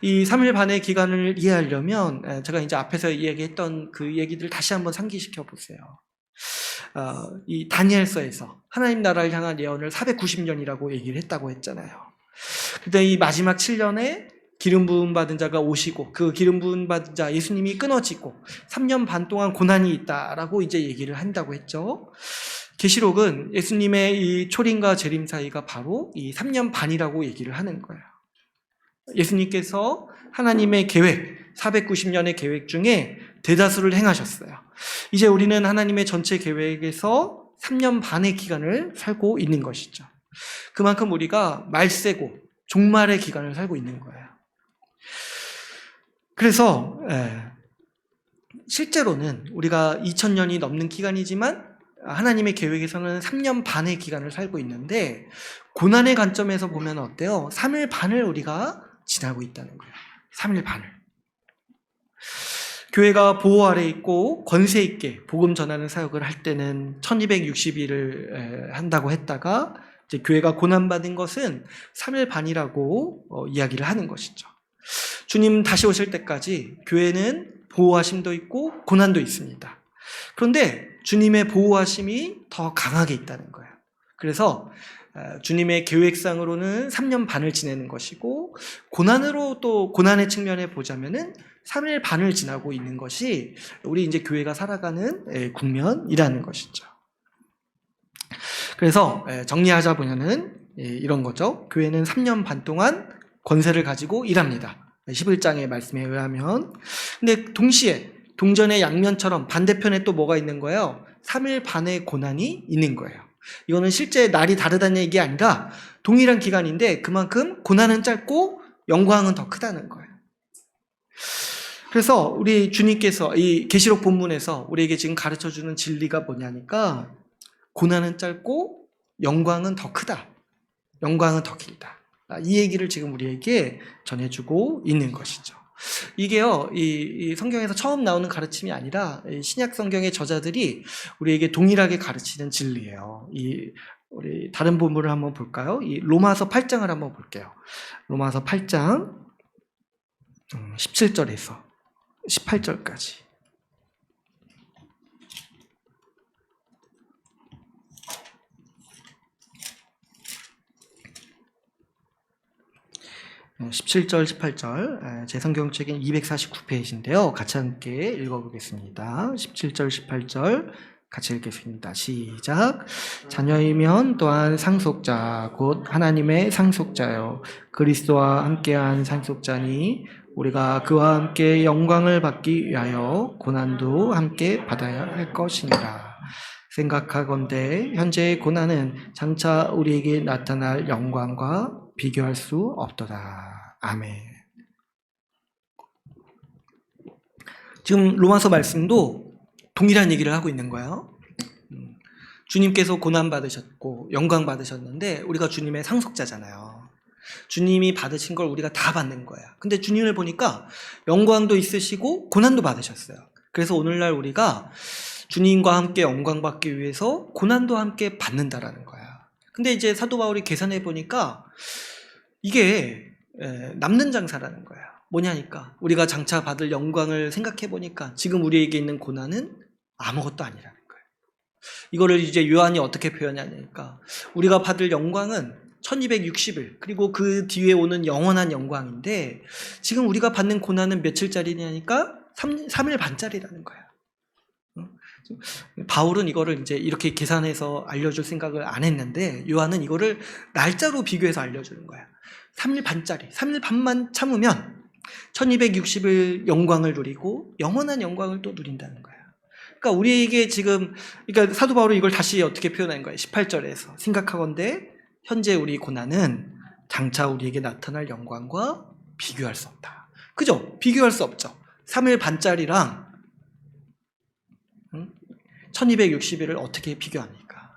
이 3일 반의 기간을 이해하려면 제가 이제 앞에서 얘기했던 그 얘기들 다시 한번 상기시켜 보세요. 이 다니엘서에서 하나님 나라를 향한 예언을 490년이라고 얘기를 했다고 했잖아요. 근데 이 마지막 7년에 기름 부음 받은 자가 오시고 그 기름 부음 받은 자 예수님이 끊어지고 3년 반 동안 고난이 있다라고 이제 얘기를 한다고 했죠. 계시록은 예수님의 이 초림과 재림 사이가 바로 이 3년 반이라고 얘기를 하는 거예요. 예수님께서 하나님의 계획, 490년의 계획 중에 대다수를 행하셨어요. 이제 우리는 하나님의 전체 계획에서 3년 반의 기간을 살고 있는 것이죠. 그만큼 우리가 말세고 종말의 기간을 살고 있는 거예요. 그래서 실제로는 우리가 2000년이 넘는 기간이지만 하나님의 계획에서는 3년 반의 기간을 살고 있는데 고난의 관점에서 보면 어때요? 3일 반을 우리가 지나고 있다는 거예요. 3일 반을. 교회가 보호 아래 있고 권세 있게 복음 전하는 사역을 할 때는 1260일을 한다고 했다가 이제 교회가 고난받은 것은 3일 반이라고 이야기를 하는 것이죠. 주님 다시 오실 때까지 교회는 보호하심도 있고 고난도 있습니다. 그런데 주님의 보호하심이 더 강하게 있다는 거예요. 그래서 주님의 계획상으로는 3년 반을 지내는 것이고 고난으로 또 고난의 측면에 보자면은 3일 반을 지나고 있는 것이 우리 이제 교회가 살아가는 국면이라는 것이죠. 그래서 정리하자 보면은 이런 거죠. 교회는 3년 반 동안 권세를 가지고 일합니다. 11장의 말씀에 의하면. 근데 동시에 동전의 양면처럼 반대편에 또 뭐가 있는 거예요? 3일 반의 고난이 있는 거예요. 이거는 실제 날이 다르다는 얘기 아니라 동일한 기간인데 그만큼 고난은 짧고 영광은 더 크다는 거예요. 그래서 우리 주님께서 이 계시록 본문에서 우리에게 지금 가르쳐주는 진리가 뭐냐니까 고난은 짧고 영광은 더 크다. 영광은 더 길다. 이 얘기를 지금 우리에게 전해주고 있는 것이죠. 이게요, 이 성경에서 처음 나오는 가르침이 아니라 신약 성경의 저자들이 우리에게 동일하게 가르치는 진리예요. 우리 다른 본문을 한번 볼까요? 이 로마서 8장을 한번 볼게요. 로마서 8장 17절에서 18절까지. 네, 17절, 18절 제 성경책인 249페이지인데요. 같이 함께 읽어보겠습니다. 17절, 18절 같이 읽겠습니다. 시작. 자녀이면 또한 상속자 곧 하나님의 상속자요 그리스도와 함께한 상속자니 우리가 그와 함께 영광을 받기 위하여 고난도 함께 받아야 할 것이니라. 생각하건대 현재의 고난은 장차 우리에게 나타날 영광과 비교할 수 없도다. 아멘. 지금 로마서 말씀도 동일한 얘기를 하고 있는 거예요. 주님께서 고난 받으셨고 영광 받으셨는데 우리가 주님의 상속자잖아요. 주님이 받으신 걸 우리가 다 받는 거야. 근데 주님을 보니까 영광도 있으시고 고난도 받으셨어요. 그래서 오늘날 우리가 주님과 함께 영광 받기 위해서 고난도 함께 받는다라는 거야. 근데 이제 사도 바울이 계산해 보니까 이게 남는 장사라는 거야. 뭐냐니까 우리가 장차 받을 영광을 생각해 보니까 지금 우리에게 있는 고난은 아무것도 아니라는 거예요. 이거를 이제 요한이 어떻게 표현하냐니까 우리가 받을 영광은 1260일 그리고 그 뒤에 오는 영원한 영광인데 지금 우리가 받는 고난은 며칠짜리냐니까 3일 반짜리라는 거야. 바울은 이거를 이제 이렇게 계산해서 알려줄 생각을 안 했는데 요한은 이거를 날짜로 비교해서 알려주는 거야. 3일 반짜리, 3일 반만 참으면 1260일 영광을 누리고 영원한 영광을 또 누린다는 거야. 그러니까 우리에게 지금 그러니까 사도 바울은 이걸 다시 어떻게 표현한 거예요? 18절에서 생각하건대 현재 우리 고난은 장차 우리에게 나타날 영광과 비교할 수 없다. 그죠? 비교할 수 없죠. 3일 반짜리랑 1260일을 어떻게 비교합니까?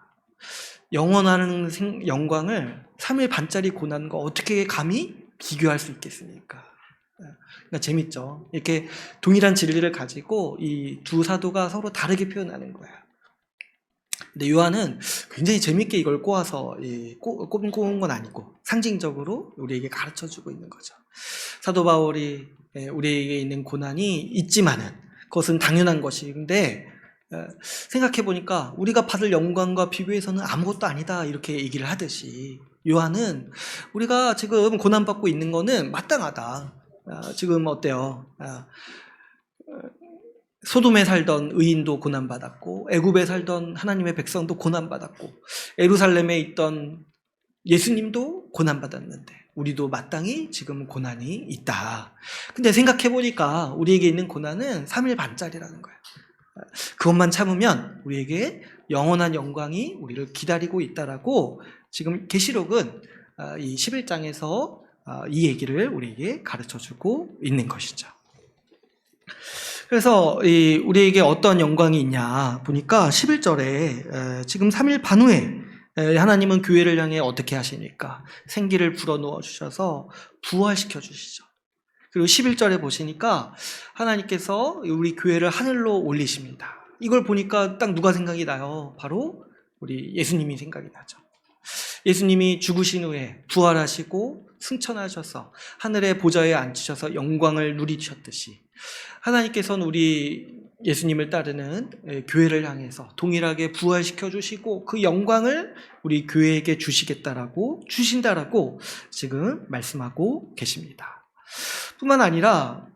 영원한 영광을 3일 반짜리 고난과 어떻게 감히 비교할 수 있겠습니까? 그러니까 재밌죠. 이렇게 동일한 진리를 가지고 이 두 사도가 서로 다르게 표현하는 거예요. 근데 요한은 굉장히 재밌게 이걸 꼬아서 꼬은 건 아니고 상징적으로 우리에게 가르쳐주고 있는 거죠. 사도 바울이 우리에게 있는 고난이 있지만은 그것은 당연한 것인데 생각해 보니까 우리가 받을 영광과 비교해서는 아무것도 아니다 이렇게 얘기를 하듯이 요한은 우리가 지금 고난받고 있는 거는 마땅하다. 지금 어때요? 소돔에 살던 의인도 고난받았고 애굽에 살던 하나님의 백성도 고난받았고 예루살렘에 있던 예수님도 고난받았는데 우리도 마땅히 지금 고난이 있다. 근데 생각해보니까 우리에게 있는 고난은 3일 반짜리라는 거예요. 그것만 참으면 우리에게 영원한 영광이 우리를 기다리고 있다라고 지금 계시록은 이 11장에서 이 얘기를 우리에게 가르쳐주고 있는 것이죠. 그래서 우리에게 어떤 영광이 있냐 보니까 11절에 지금 3일 반 후에 하나님은 교회를 향해 어떻게 하시니까 생기를 불어넣어 주셔서 부활시켜 주시죠. 그리고 11절에 보시니까 하나님께서 우리 교회를 하늘로 올리십니다. 이걸 보니까 딱 누가 생각이 나요? 바로 우리 예수님이 생각이 나죠. 예수님이 죽으신 후에 부활하시고 승천하셔서 하늘의 보좌에 앉으셔서 영광을 누리셨듯이 하나님께서는 우리 예수님을 따르는 교회를 향해서 동일하게 부활시켜 주시고 그 영광을 우리 교회에게 주신다라고 지금 말씀하고 계십니다. 뿐만 아니라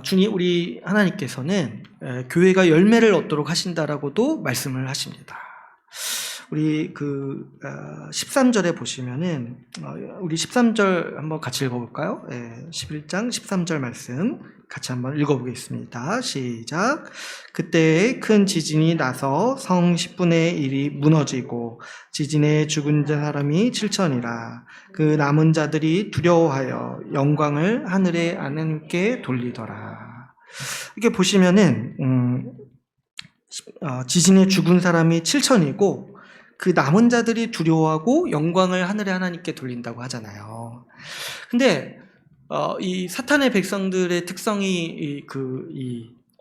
주님 우리 하나님께서는 교회가 열매를 얻도록 하신다라고도 말씀을 하십니다. 우리 13절에 보시면은 우리 13절 한번 같이 읽어볼까요? 11장 13절 말씀 같이 한번 읽어보겠습니다. 시작. 그때 큰 지진이 나서 성 10분의 1이 무너지고 지진에 죽은 사람이 7천이라. 그 남은 자들이 두려워하여 영광을 하늘의 하나님께 돌리더라. 이렇게 보시면은 지진에 죽은 사람이 7천이고 그 남은 자들이 두려워하고 영광을 하늘의 하나님께 돌린다고 하잖아요. 근데 이 사탄의 백성들의 특성이 이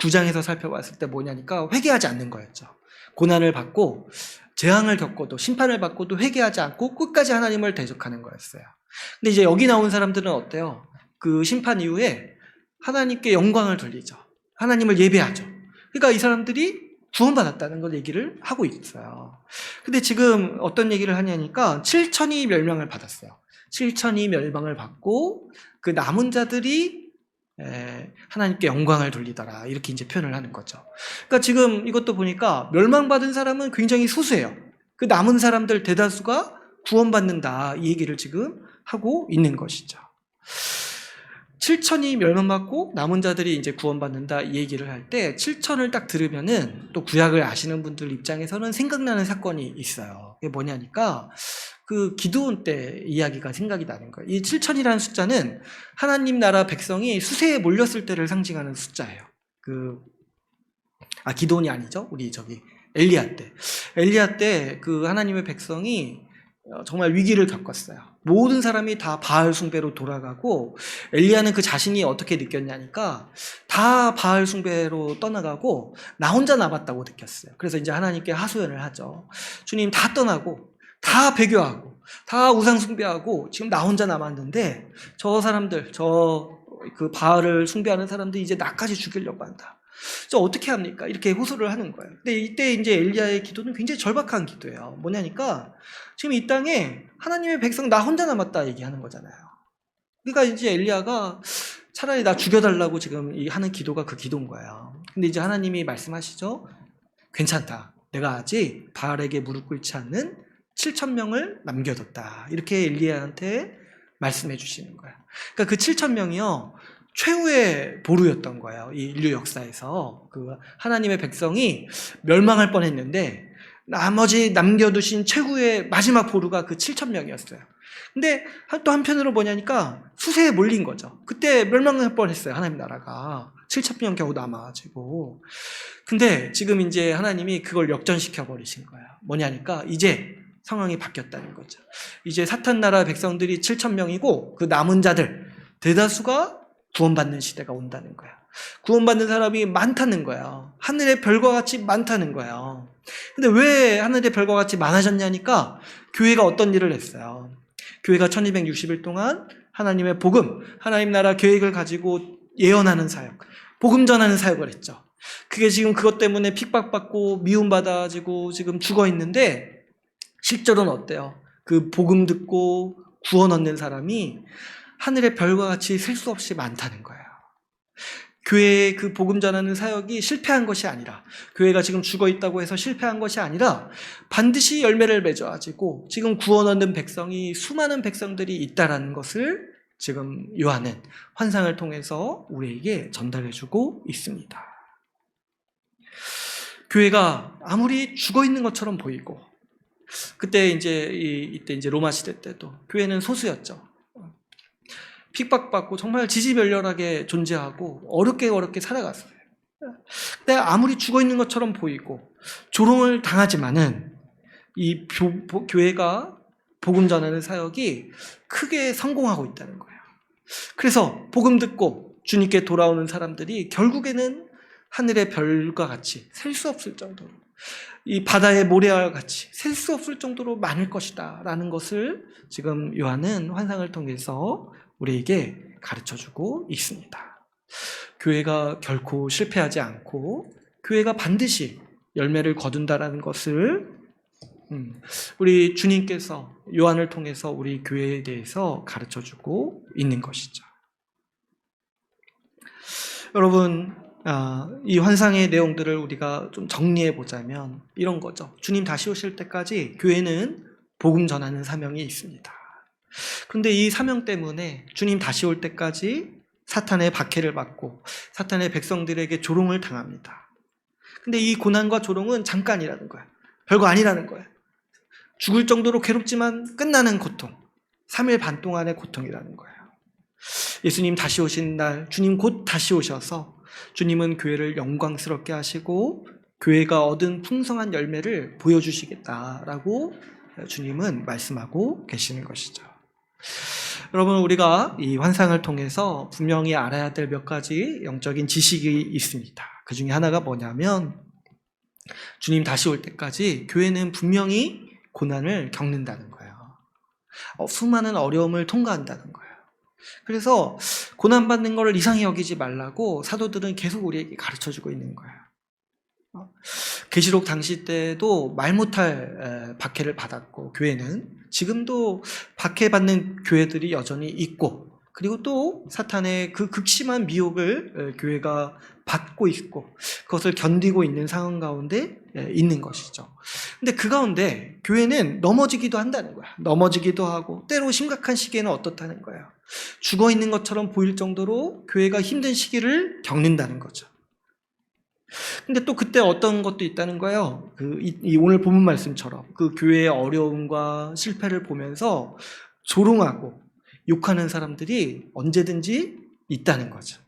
9장에서 살펴봤을 때 뭐냐니까 회개하지 않는 거였죠. 고난을 받고 재앙을 겪고도 심판을 받고도 회개하지 않고 끝까지 하나님을 대적하는 거였어요. 근데 이제 여기 나온 사람들은 어때요? 그 심판 이후에 하나님께 영광을 돌리죠. 하나님을 예배하죠. 그러니까 이 사람들이 구원받았다는 걸 얘기를 하고 있어요. 근데 지금 어떤 얘기를 하냐니까 7천이 멸망을 받았어요. 7천이 멸망을 받고 그 남은 자들이 하나님께 영광을 돌리더라. 이렇게 이제 표현을 하는 거죠. 그러니까 지금 이것도 보니까 멸망받은 사람은 굉장히 소수예요. 그 남은 사람들 대다수가 구원받는다. 이 얘기를 지금 하고 있는 것이죠. 7천이 멸망받고 남은 자들이 이제 구원받는다 이 얘기를 할 때 7천을 딱 들으면은 또 구약을 아시는 분들 입장에서는 생각나는 사건이 있어요. 그게 뭐냐니까 그 기드온 때 이야기가 생각이 나는 거예요. 이 7천이라는 숫자는 하나님 나라 백성이 수세에 몰렸을 때를 상징하는 숫자예요. 기드온이 아니죠. 우리 엘리야 때. 엘리야 때 그 하나님의 백성이 정말 위기를 겪었어요. 모든 사람이 다 바알 숭배로 돌아가고 엘리야는 그 자신이 어떻게 느꼈냐니까 다 바알 숭배로 떠나가고 나 혼자 남았다고 느꼈어요. 그래서 이제 하나님께 하소연을 하죠. 주님 다 떠나고 다 배교하고 다 우상 숭배하고 지금 나 혼자 남았는데 저 사람들 그 바알을 숭배하는 사람들이 이제 나까지 죽이려고 한다. 저 어떻게 합니까? 이렇게 호소를 하는 거예요. 근데 이때 이제 엘리야의 기도는 굉장히 절박한 기도예요. 뭐냐니까 지금 이 땅에 하나님의 백성 나 혼자 남았다 얘기하는 거잖아요. 그러니까 이제 엘리야가 차라리 나 죽여달라고 지금 하는 기도가 그 기도인 거예요. 근데 이제 하나님이 말씀하시죠. 괜찮다. 내가 아직 바알에게 무릎 꿇지 않는 7,000명을 남겨뒀다. 이렇게 엘리야한테 말씀해 주시는 거예요. 그러니까 그 7,000명이요. 최후의 보루였던 거예요. 이 인류 역사에서 그 하나님의 백성이 멸망할 뻔했는데 나머지 남겨두신 최후의 마지막 보루가 그 7,000명이었어요. 근데 또 한편으로 뭐냐니까 수세에 몰린 거죠. 그때 멸망할 뻔했어요. 하나님 나라가 7,000명 겨우 남아가지고. 근데 지금 이제 하나님이 그걸 역전시켜 버리신 거예요. 뭐냐니까 이제 상황이 바뀌었다는 거죠. 이제 사탄 나라 백성들이 7,000명이고 그 남은 자들 대다수가 구원받는 시대가 온다는 거야. 구원받는 사람이 많다는 거야. 하늘의 별과 같이 많다는 거야. 근데 왜 하늘의 별과 같이 많아졌냐니까 교회가 어떤 일을 했어요. 교회가 1260일 동안 하나님의 복음, 하나님 나라 계획을 가지고 예언하는 사역, 복음 전하는 사역을 했죠. 그게 지금 그것 때문에 핍박받고 미움받아지고 지금 죽어 있는데 실제로는 어때요? 그 복음 듣고 구원 얻는 사람이 하늘의 별과 같이 셀 수 없이 많다는 거예요. 교회의 그 복음 전하는 사역이 실패한 것이 아니라, 교회가 지금 죽어 있다고 해서 실패한 것이 아니라 반드시 열매를 맺어가지고 지금 구원 얻는 백성이, 수많은 백성들이 있다라는 것을 지금 요한은 환상을 통해서 우리에게 전달해주고 있습니다. 교회가 아무리 죽어 있는 것처럼 보이고, 그때 이때 로마 시대 때도 교회는 소수였죠. 핍박받고 정말 지지멸렬하게 존재하고 어렵게 살아갔어요. 근데 아무리 죽어 있는 것처럼 보이고 조롱을 당하지만은 이 교회가 복음 전하는 사역이 크게 성공하고 있다는 거예요. 그래서 복음 듣고 주님께 돌아오는 사람들이 결국에는 하늘의 별과 같이 셀 수 없을 정도로, 이 바다의 모래와 같이 셀 수 없을 정도로 많을 것이다 라는 것을 지금 요한은 환상을 통해서 우리에게 가르쳐주고 있습니다. 교회가 결코 실패하지 않고 교회가 반드시 열매를 거둔다라는 것을 우리 주님께서 요한을 통해서 우리 교회에 대해서 가르쳐주고 있는 것이죠. 여러분, 이 환상의 내용들을 우리가 좀 정리해 보자면 이런 거죠. 주님 다시 오실 때까지 교회는 복음 전하는 사명이 있습니다. 그런데 이 사명 때문에 주님 다시 올 때까지 사탄의 박해를 받고 사탄의 백성들에게 조롱을 당합니다. 근데 이 고난과 조롱은 잠깐이라는 거야. 별거 아니라는 거야. 죽을 정도로 괴롭지만 끝나는 고통, 3일 반 동안의 고통이라는 거예요. 예수님 다시 오신 날, 주님 곧 다시 오셔서 주님은 교회를 영광스럽게 하시고 교회가 얻은 풍성한 열매를 보여주시겠다라고 주님은 말씀하고 계시는 것이죠. 여러분, 우리가 이 환상을 통해서 분명히 알아야 될 몇 가지 영적인 지식이 있습니다. 그 중에 하나가 뭐냐면 주님 다시 올 때까지 교회는 분명히 고난을 겪는다는 거예요. 수많은 어려움을 통과한다는 거예요. 그래서 고난받는 것을 이상히 여기지 말라고 사도들은 계속 우리에게 가르쳐주고 있는 거예요. 계시록 당시 때도 말 못할 박해를 받았고, 교회는 지금도 박해받는 교회들이 여전히 있고, 그리고 또 사탄의 그 극심한 미혹을 교회가 받고 있고 그것을 견디고 있는 상황 가운데 있는 것이죠. 근데 그 가운데 교회는 넘어지기도 한다는 거야. 넘어지기도 하고 때로 심각한 시기에는 어떻다는 거예요. 죽어 있는 것처럼 보일 정도로 교회가 힘든 시기를 겪는다는 거죠. 근데 또 그때 어떤 것도 있다는 거예요. 이 오늘 본문 말씀처럼 그 교회의 어려움과 실패를 보면서 조롱하고 욕하는 사람들이 언제든지 있다는 거죠.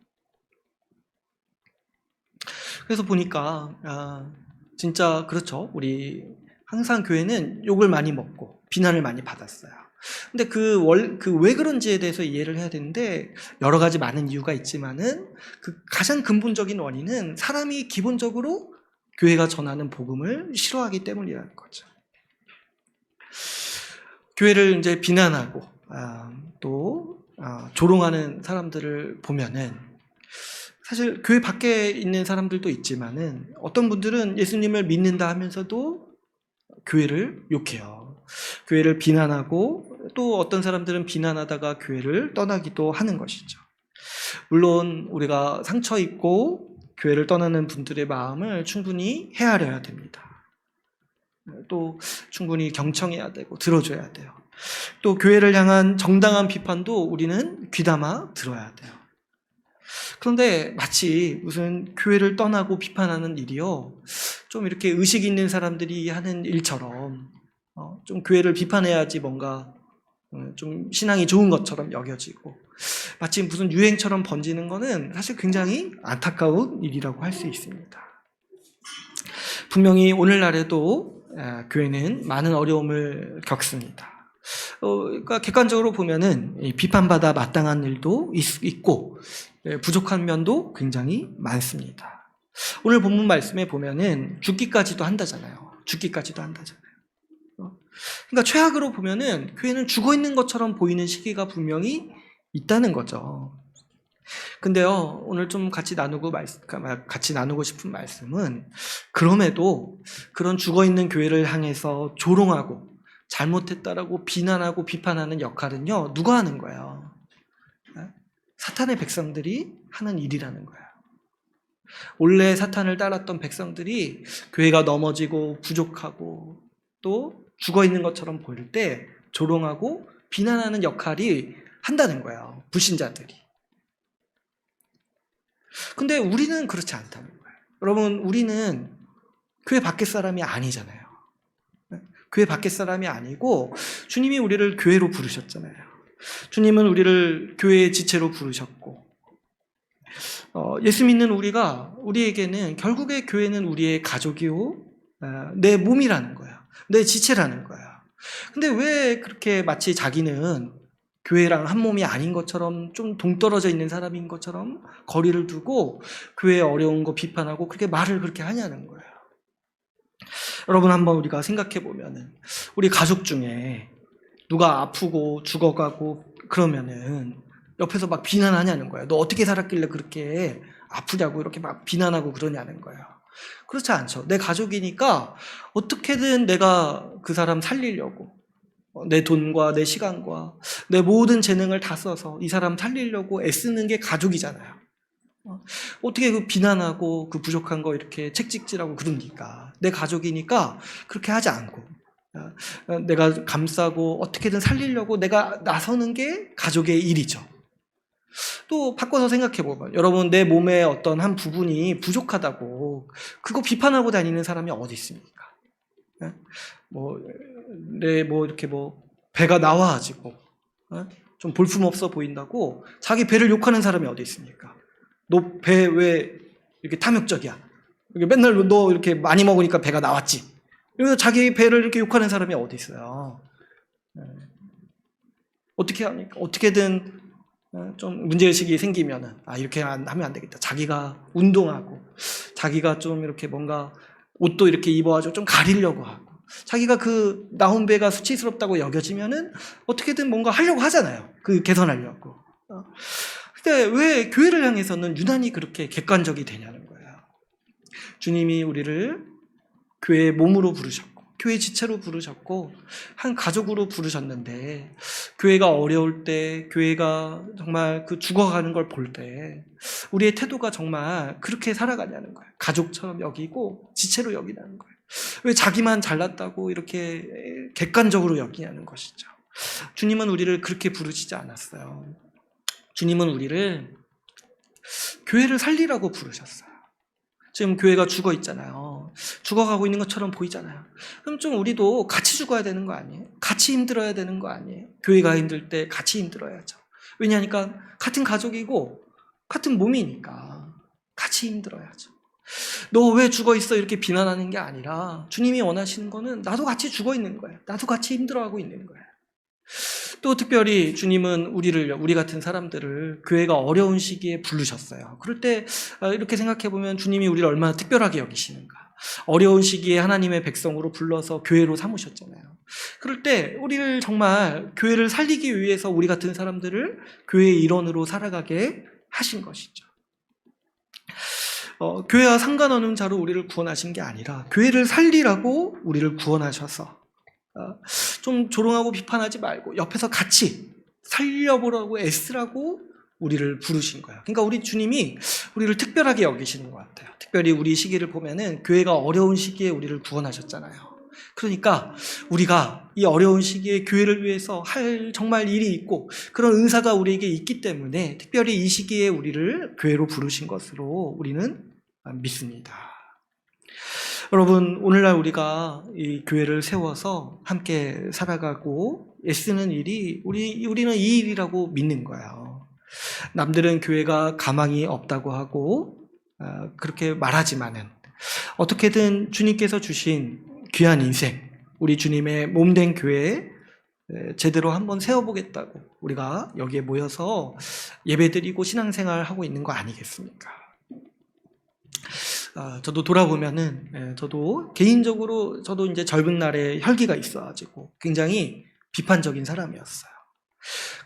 그래서 보니까 진짜 그렇죠. 우리 항상 교회는 욕을 많이 먹고 비난을 많이 받았어요. 근데 왜 그런지에 대해서 이해를 해야 되는데 여러 가지 많은 이유가 있지만은 그 가장 근본적인 원인은 사람이 기본적으로 교회가 전하는 복음을 싫어하기 때문이라는 거죠. 교회를 이제 비난하고 또 조롱하는 사람들을 보면은 사실 교회 밖에 있는 사람들도 있지만은 어떤 분들은 예수님을 믿는다 하면서도 교회를 욕해요. 교회를 비난하고 또 어떤 사람들은 비난하다가 교회를 떠나기도 하는 것이죠. 물론 우리가 상처 입고 교회를 떠나는 분들의 마음을 충분히 헤아려야 됩니다. 또 충분히 경청해야 되고 들어줘야 돼요. 또 교회를 향한 정당한 비판도 우리는 귀담아 들어야 돼요. 그런데 마치 무슨 교회를 떠나고 비판하는 일이요, 좀 이렇게 의식 있는 사람들이 하는 일처럼 좀 교회를 비판해야지 뭔가 좀 신앙이 좋은 것처럼 여겨지고 마치 무슨 유행처럼 번지는 거는 사실 굉장히 안타까운 일이라고 할 수 있습니다. 분명히 오늘날에도 교회는 많은 어려움을 겪습니다. 그러니까 객관적으로 보면은 이 비판받아 마땅한 일도 있고 부족한 면도 굉장히 많습니다. 오늘 본문 말씀에 보면은 죽기까지도 한다잖아요. 죽기까지도 한다잖아요. 그러니까 최악으로 보면은 교회는 죽어 있는 것처럼 보이는 시기가 분명히 있다는 거죠. 근데요, 오늘 좀 같이 나누고 싶은 말씀은 그럼에도 그런 죽어 있는 교회를 향해서 조롱하고 잘못했다라고 비난하고 비판하는 역할은요, 누가 하는 거예요? 사탄의 백성들이 하는 일이라는 거예요. 원래 사탄을 따랐던 백성들이 교회가 넘어지고 부족하고 또 죽어 있는 것처럼 보일 때 조롱하고 비난하는 역할이 한다는 거예요. 불신자들이. 근데 우리는 그렇지 않다는 거예요. 여러분, 우리는 교회 밖의 사람이 아니잖아요. 교회 밖의 사람이 아니고 주님이 우리를 교회로 부르셨잖아요. 주님은 우리를 교회의 지체로 부르셨고 예수 믿는 우리에게는 결국에 교회는 우리의 가족이요 내 몸이라는 거예요. 내 지체라는 거예요. 근데 왜 그렇게 마치 자기는 교회랑 한 몸이 아닌 것처럼 좀 동떨어져 있는 사람인 것처럼 거리를 두고 교회의 어려운 거 비판하고 그렇게 말을 그렇게 하냐는 거예요. 여러분, 한번 우리가 생각해 보면은 우리 가족 중에 누가 아프고 죽어가고 그러면은 옆에서 막 비난하냐는 거예요. 너 어떻게 살았길래 그렇게 아프냐고 이렇게 막 비난하고 그러냐는 거예요. 그렇지 않죠. 내 가족이니까 어떻게든 내가 그 사람 살리려고 내 돈과 내 시간과 내 모든 재능을 다 써서 이 사람 살리려고 애쓰는 게 가족이잖아요. 어떻게 그 비난하고 그 부족한 거 이렇게 책찍질하고 그럽니까? 내 가족이니까 그렇게 하지 않고 내가 감싸고 어떻게든 살리려고 내가 나서는 게 가족의 일이죠. 또 바꿔서 생각해보면 여러분, 내 몸의 어떤 한 부분이 부족하다고 그거 비판하고 다니는 사람이 어디 있습니까? 이렇게 배가 나와가지고 좀 볼품없어 보인다고 자기 배를 욕하는 사람이 어디 있습니까? 너 배 왜 이렇게 탐욕적이야? 맨날 너 이렇게 많이 먹으니까 배가 나왔지. 그래서 자기 배를 이렇게 욕하는 사람이 어디 있어요? 어떻게 합니까? 어떻게든 좀 문제의식이 생기면은 이렇게 하면 안 되겠다. 자기가 운동하고 자기가 좀 이렇게 뭔가 옷도 이렇게 입어가지고 좀 가리려고 하고 자기가 그 나온 배가 수치스럽다고 여겨지면은 어떻게든 뭔가 하려고 하잖아요. 그 개선하려고. 근데 왜 교회를 향해서는 유난히 그렇게 객관적이 되냐는 거예요. 주님이 우리를 교회의 몸으로 부르셨고 교회 지체로 부르셨고 한 가족으로 부르셨는데 교회가 어려울 때 교회가 정말 그 죽어가는 걸 볼 때 우리의 태도가 정말 그렇게 살아가냐는 거예요. 가족처럼 여기고 지체로 여기냐는 거예요. 왜 자기만 잘났다고 이렇게 객관적으로 여기냐는 것이죠. 주님은 우리를 그렇게 부르시지 않았어요. 주님은 우리를 교회를 살리라고 부르셨어요. 지금 교회가 죽어 있잖아요. 죽어가고 있는 것처럼 보이잖아요. 그럼 좀 우리도 같이 죽어야 되는 거 아니에요? 같이 힘들어야 되는 거 아니에요? 교회가 힘들 때 같이 힘들어야죠. 왜냐하니까 같은 가족이고 같은 몸이니까 같이 힘들어야죠. 너 왜 죽어 있어? 이렇게 비난하는 게 아니라 주님이 원하시는 거는 나도 같이 죽어 있는 거예요. 나도 같이 힘들어하고 있는 거예요. 또 특별히 주님은 우리 같은 사람들을 교회가 어려운 시기에 부르셨어요. 그럴 때 이렇게 생각해보면 주님이 우리를 얼마나 특별하게 여기시는가. 어려운 시기에 하나님의 백성으로 불러서 교회로 삼으셨잖아요. 그럴 때 우리를 정말 교회를 살리기 위해서 우리 같은 사람들을 교회의 일원으로 살아가게 하신 것이죠. 교회와 상관없는 자로 우리를 구원하신 게 아니라 교회를 살리라고 우리를 구원하셔서 좀 조롱하고 비판하지 말고 옆에서 같이 살려보라고 애쓰라고 우리를 부르신 거예요. 그러니까 우리 주님이 우리를 특별하게 여기시는 것 같아요. 특별히 우리 시기를 보면은 교회가 어려운 시기에 우리를 구원하셨잖아요. 그러니까 우리가 이 어려운 시기에 교회를 위해서 할 정말 일이 있고 그런 은사가 우리에게 있기 때문에 특별히 이 시기에 우리를 교회로 부르신 것으로 우리는 믿습니다. 여러분, 오늘날 우리가 이 교회를 세워서 함께 살아가고 애쓰는 일이 우리는 이 일이라고 믿는 거예요. 남들은 교회가 가망이 없다고 하고 그렇게 말하지만은 어떻게든 주님께서 주신 귀한 인생, 우리 주님의 몸된 교회에 제대로 한번 세워보겠다고 우리가 여기에 모여서 예배드리고 신앙생활 하고 있는 거 아니겠습니까? 저도 돌아보면은 저도 개인적으로 저도 이제 젊은 날에 혈기가 있어가지고 굉장히 비판적인 사람이었어요.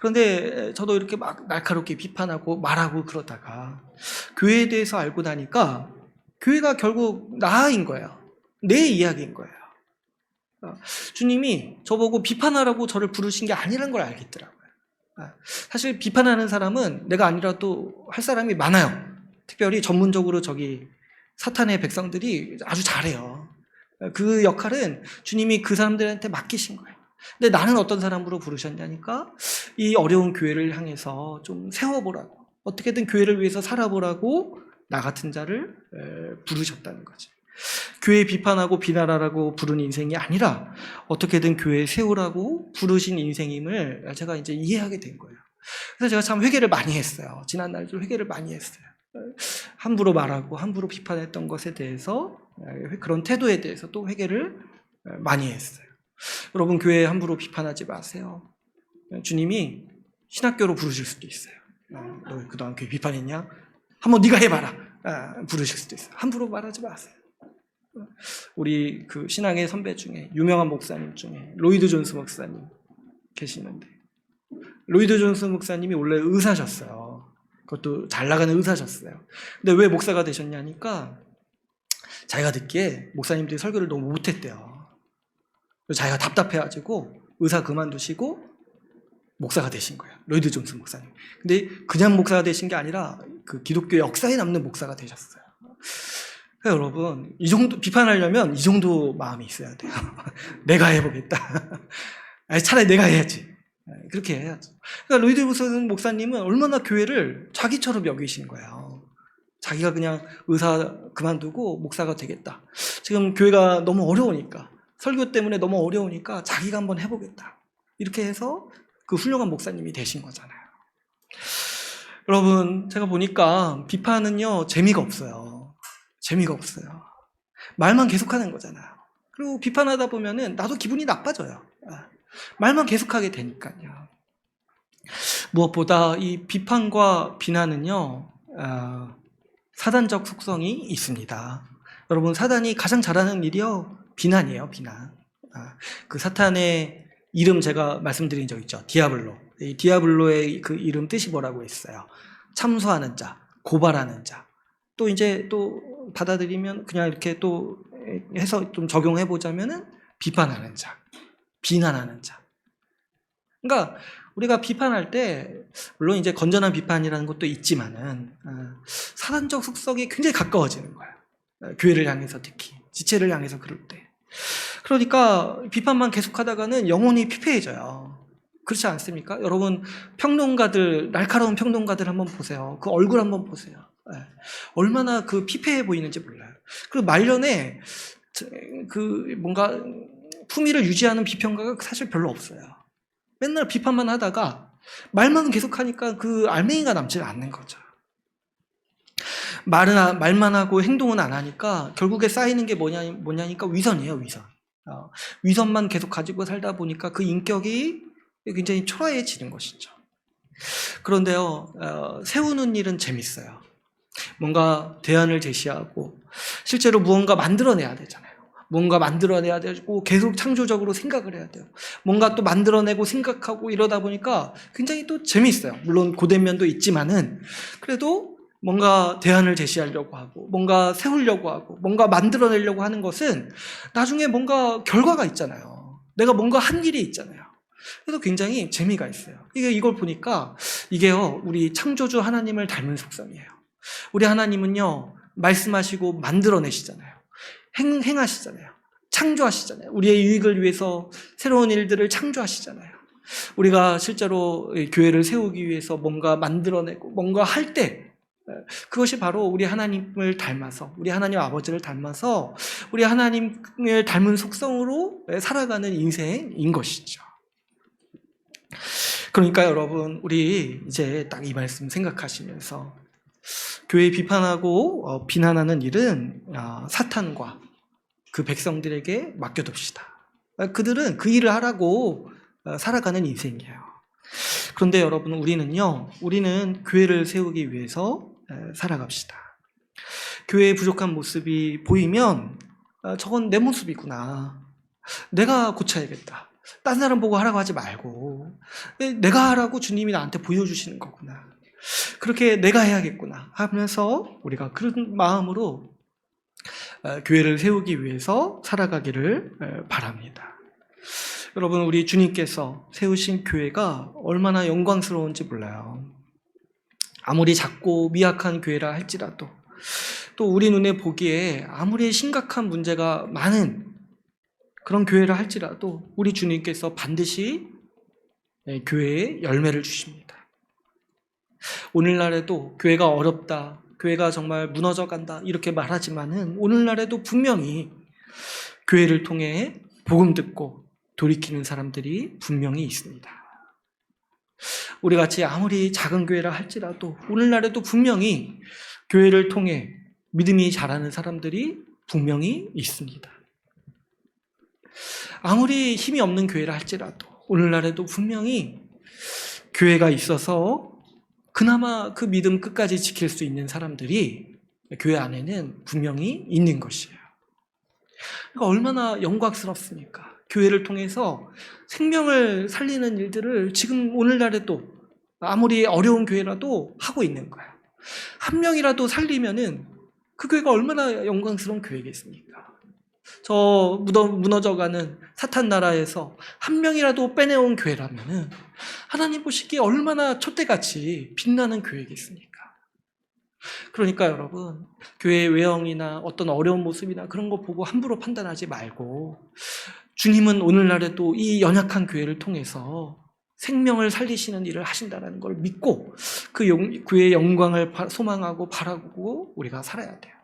그런데 저도 이렇게 막 날카롭게 비판하고 말하고 그러다가 교회에 대해서 알고 나니까 교회가 결국 나인 거예요. 내 이야기인 거예요. 주님이 저보고 비판하라고 저를 부르신 게 아니란 걸 알겠더라고요. 사실 비판하는 사람은 내가 아니라도 할 사람이 많아요. 특별히 전문적으로 저기 사탄의 백성들이 아주 잘해요. 그 역할은 주님이 그 사람들한테 맡기신 거예요. 근데 나는 어떤 사람으로 부르셨냐니까 이 어려운 교회를 향해서 좀 세워보라고, 어떻게든 교회를 위해서 살아보라고 나 같은 자를 부르셨다는 거지. 교회 비판하고 비난하라고 부른 인생이 아니라 어떻게든 교회 세우라고 부르신 인생임을 제가 이제 이해하게 된 거예요. 그래서 제가 참 회개를 많이 했어요. 지난 날도 회개를 많이 했어요. 함부로 말하고 함부로 비판했던 것에 대해서, 그런 태도에 대해서 또 회개를 많이 했어요. 여러분, 교회 함부로 비판하지 마세요. 주님이 신학교로 부르실 수도 있어요. 너 그동안 교회 비판했냐? 한번 네가 해봐라. 부르실 수도 있어요. 함부로 말하지 마세요. 우리 그 신앙의 선배 중에 유명한 목사님 중에 로이드 존스 목사님 계시는데, 로이드 존스 목사님이 원래 의사셨어요. 그것도 잘 나가는 의사셨어요. 근데 왜 목사가 되셨냐니까 자기가 듣기에 목사님들이 설교를 너무 못했대요. 그래서 자기가 답답해가지고 의사 그만두시고 목사가 되신 거예요. 로이드 존스 목사님. 근데 그냥 목사가 되신 게 아니라 그 기독교 역사에 남는 목사가 되셨어요. 그러니까 여러분, 이 정도 비판하려면 이 정도 마음이 있어야 돼요. 내가 해보겠다. 차라리 내가 해야지. 그렇게 해야죠. 그러니까 로이드 존스 목사님은 얼마나 교회를 자기처럼 여기신 거예요. 자기가 그냥 의사 그만두고 목사가 되겠다. 지금 교회가 너무 어려우니까, 설교 때문에 너무 어려우니까 자기가 한번 해보겠다. 이렇게 해서 그 훌륭한 목사님이 되신 거잖아요. 여러분, 제가 보니까 비판은요, 재미가 없어요. 재미가 없어요. 말만 계속하는 거잖아요. 그리고 비판하다 보면은 나도 기분이 나빠져요. 말만 계속하게 되니까요. 무엇보다 이 비판과 비난은요, 사단적 속성이 있습니다. 여러분, 사단이 가장 잘하는 일이요, 비난이에요, 비난. 그 사탄의 이름 제가 말씀드린 적 있죠. 디아블로. 이 디아블로의 그 이름 뜻이 뭐라고 했어요? 참소하는 자, 고발하는 자. 또 이제 또 받아들이면 그냥 이렇게 또 해서 좀 적용해 보자면은 비판하는 자, 비난하는 자. 그러니까 우리가 비판할 때 물론 이제 건전한 비판이라는 것도 있지만은 사단적 속성이 굉장히 가까워지는 거예요. 교회를 향해서 특히 지체를 향해서 그럴 때. 그러니까 비판만 계속하다가는 영혼이 피폐해져요. 그렇지 않습니까? 여러분, 평론가들, 날카로운 평론가들 한번 보세요. 그 얼굴 한번 보세요. 얼마나 그 피폐해 보이는지 몰라요. 그리고 말년에 그 뭔가 품위를 유지하는 비평가가 사실 별로 없어요. 맨날 비판만 하다가 말만 계속하니까 그 알맹이가 남지 않는 거죠. 말만 하고 행동은 안 하니까 결국에 쌓이는 게 뭐냐니까 위선이에요, 위선. 위선만 계속 가지고 살다 보니까 그 인격이 굉장히 초라해지는 것이죠. 그런데요, 세우는 일은 재밌어요. 뭔가 대안을 제시하고 실제로 무언가 만들어내야 되잖아요. 뭔가 만들어내야 되고 계속 창조적으로 생각을 해야 돼요. 뭔가 또 만들어내고 생각하고 이러다 보니까 굉장히 또 재미있어요. 물론 고된 면도 있지만은 그래도 뭔가 대안을 제시하려고 하고 뭔가 세우려고 하고 뭔가 만들어내려고 하는 것은 나중에 뭔가 결과가 있잖아요. 내가 뭔가 한 일이 있잖아요. 그래서 굉장히 재미가 있어요. 이걸 보니까 이게요, 우리 창조주 하나님을 닮은 속성이에요. 우리 하나님은요, 말씀하시고 만들어내시잖아요. 행하시잖아요. 창조하시잖아요. 우리의 유익을 위해서 새로운 일들을 창조하시잖아요. 우리가 실제로 교회를 세우기 위해서 뭔가 만들어내고 뭔가 할 때 그것이 바로 우리 하나님을 닮아서, 우리 하나님 아버지를 닮아서 우리 하나님을 닮은 속성으로 살아가는 인생인 것이죠. 그러니까 여러분, 우리 이제 딱 이 말씀 생각하시면서 교회 비판하고 비난하는 일은 사탄과 그 백성들에게 맡겨둡시다. 그들은 그 일을 하라고 살아가는 인생이에요. 그런데 여러분, 우리는 교회를 세우기 위해서 살아갑시다. 교회의 부족한 모습이 보이면 저건 내 모습이구나. 내가 고쳐야겠다. 딴 사람 보고 하라고 하지 말고 내가 하라고 주님이 나한테 보여주시는 거구나. 그렇게 내가 해야겠구나 하면서 우리가 그런 마음으로 교회를 세우기 위해서 살아가기를 바랍니다. 여러분, 우리 주님께서 세우신 교회가 얼마나 영광스러운지 몰라요. 아무리 작고 미약한 교회라 할지라도, 또 우리 눈에 보기에 아무리 심각한 문제가 많은 그런 교회라 할지라도 우리 주님께서 반드시 교회에 열매를 주십니다. 오늘날에도 교회가 어렵다, 교회가 정말 무너져 간다 이렇게 말하지만은 오늘날에도 분명히 교회를 통해 복음 듣고 돌이키는 사람들이 분명히 있습니다. 우리 같이 아무리 작은 교회라 할지라도 오늘날에도 분명히 교회를 통해 믿음이 자라는 사람들이 분명히 있습니다. 아무리 힘이 없는 교회라 할지라도 오늘날에도 분명히 교회가 있어서 그나마 그 믿음 끝까지 지킬 수 있는 사람들이 교회 안에는 분명히 있는 것이에요. 그러니까 얼마나 영광스럽습니까? 교회를 통해서 생명을 살리는 일들을 지금 오늘날에도 아무리 어려운 교회라도 하고 있는 거예요. 한 명이라도 살리면은 그 교회가 얼마나 영광스러운 교회겠습니까? 저 무너져가는 사탄 나라에서 한 명이라도 빼내온 교회라면은 하나님 보시기에 얼마나 촛대같이 빛나는 교회겠습니까? 그러니까 여러분, 교회의 외형이나 어떤 어려운 모습이나 그런 거 보고 함부로 판단하지 말고 주님은 오늘날에도 이 연약한 교회를 통해서 생명을 살리시는 일을 하신다는 걸 믿고 그 교회의 영광을 소망하고 바라고 우리가 살아야 돼요.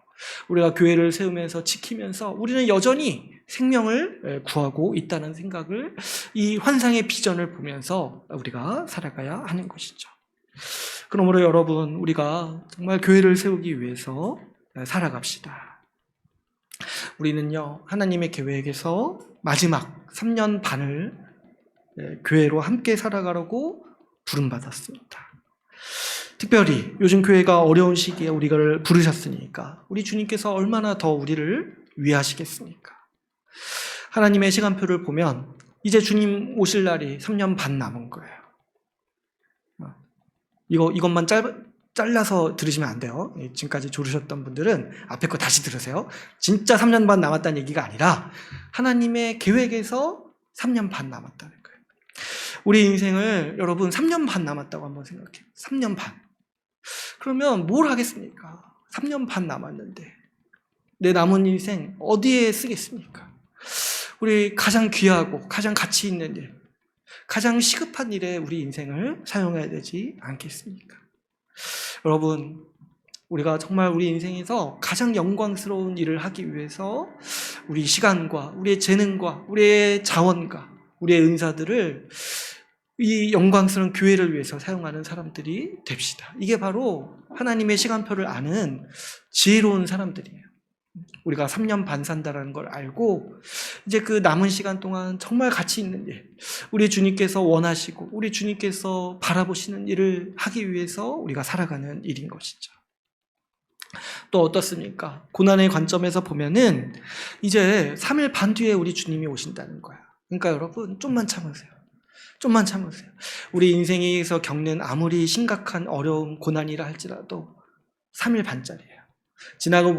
우리가 교회를 세우면서 지키면서 우리는 여전히 생명을 구하고 있다는 생각을, 이 환상의 비전을 보면서 우리가 살아가야 하는 것이죠. 그러므로 여러분, 우리가 정말 교회를 세우기 위해서 살아갑시다. 우리는요, 하나님의 계획에서 마지막 3년 반을 교회로 함께 살아가려고 부름받았습니다. 특별히 요즘 교회가 어려운 시기에 우리를 부르셨으니까 우리 주님께서 얼마나 더 우리를 위하시겠습니까? 하나님의 시간표를 보면 이제 주님 오실 날이 3년 반 남은 거예요. 이것만 잘라서 들으시면 안 돼요. 지금까지 들으셨던 분들은 앞에 거 다시 들으세요. 진짜 3년 반 남았다는 얘기가 아니라 하나님의 계획에서 3년 반 남았다는 거예요. 우리 인생을 여러분 3년 반 남았다고 한번 생각해요. 3년 반. 그러면 뭘 하겠습니까? 3년 반 남았는데 내 남은 인생 어디에 쓰겠습니까? 우리 가장 귀하고 가장 가치 있는 일, 가장 시급한 일에 우리 인생을 사용해야 되지 않겠습니까? 여러분, 우리가 정말 우리 인생에서 가장 영광스러운 일을 하기 위해서 우리 시간과 우리의 재능과 우리의 자원과 우리의 은사들을 이 영광스러운 교회를 위해서 사용하는 사람들이 됩시다. 이게 바로 하나님의 시간표를 아는 지혜로운 사람들이에요. 우리가 3년 반 산다는 걸 알고 이제 그 남은 시간 동안 정말 가치 있는 일, 우리 주님께서 원하시고 우리 주님께서 바라보시는 일을 하기 위해서 우리가 살아가는 일인 것이죠. 또 어떻습니까? 고난의 관점에서 보면은 이제 3일 반 뒤에 우리 주님이 오신다는 거야. 그러니까 여러분, 좀만 참으세요. 좀만 참으세요. 우리 인생에서 겪는 아무리 심각한 어려움, 고난이라 할지라도 3일 반짜리예요. 지나고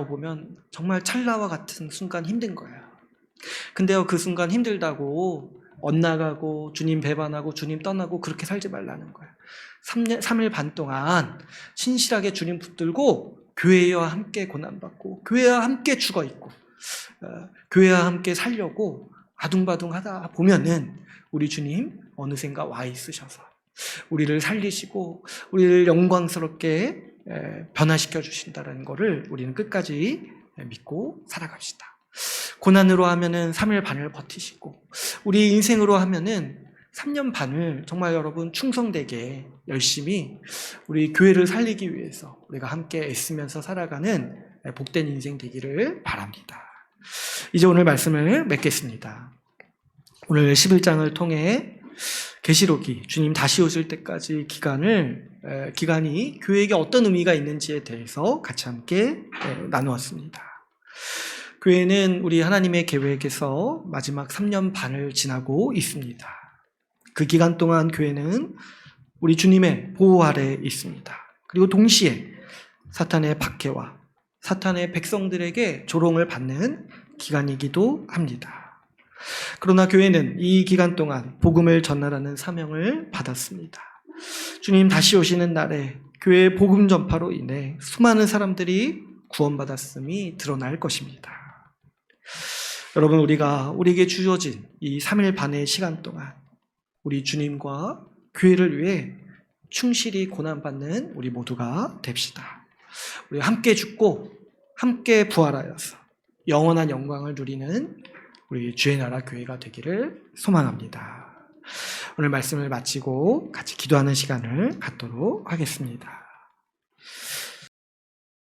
보면 정말 찰나와 같은 순간 힘든 거예요. 근데요, 그 순간 힘들다고 엇나가고 주님 배반하고 주님 떠나고 그렇게 살지 말라는 거예요. 3일 반 동안 신실하게 주님 붙들고 교회와 함께 고난받고 교회와 함께 죽어있고 교회와 함께 살려고 아둥바둥 하다 보면은 우리 주님 어느샌가 와 있으셔서 우리를 살리시고 우리를 영광스럽게 변화시켜 주신다는 것을 우리는 끝까지 믿고 살아갑시다. 고난으로 하면은 3일 반을 버티시고 우리 인생으로 하면은 3년 반을 정말 여러분 충성되게 열심히 우리 교회를 살리기 위해서 우리가 함께 애쓰면서 살아가는 복된 인생 되기를 바랍니다. 이제 오늘 말씀을 맺겠습니다. 오늘 11장을 통해 계시록이 주님 다시 오실 때까지 기간이 교회에게 어떤 의미가 있는지에 대해서 같이 함께 나누었습니다. 교회는 우리 하나님의 계획에서 마지막 3년 반을 지나고 있습니다. 그 기간 동안 교회는 우리 주님의 보호 아래에 있습니다. 그리고 동시에 사탄의 박해와 사탄의 백성들에게 조롱을 받는 기간이기도 합니다. 그러나 교회는 이 기간 동안 복음을 전하라는 사명을 받았습니다. 주님 다시 오시는 날에 교회의 복음 전파로 인해 수많은 사람들이 구원받았음이 드러날 것입니다. 여러분, 우리에게 주어진 이 3일 반의 시간 동안 우리 주님과 교회를 위해 충실히 고난받는 우리 모두가 됩시다. 우리 함께 죽고 함께 부활하여서 영원한 영광을 누리는 우리 주의 나라 교회가 되기를 소망합니다. 오늘 말씀을 마치고 같이 기도하는 시간을 갖도록 하겠습니다.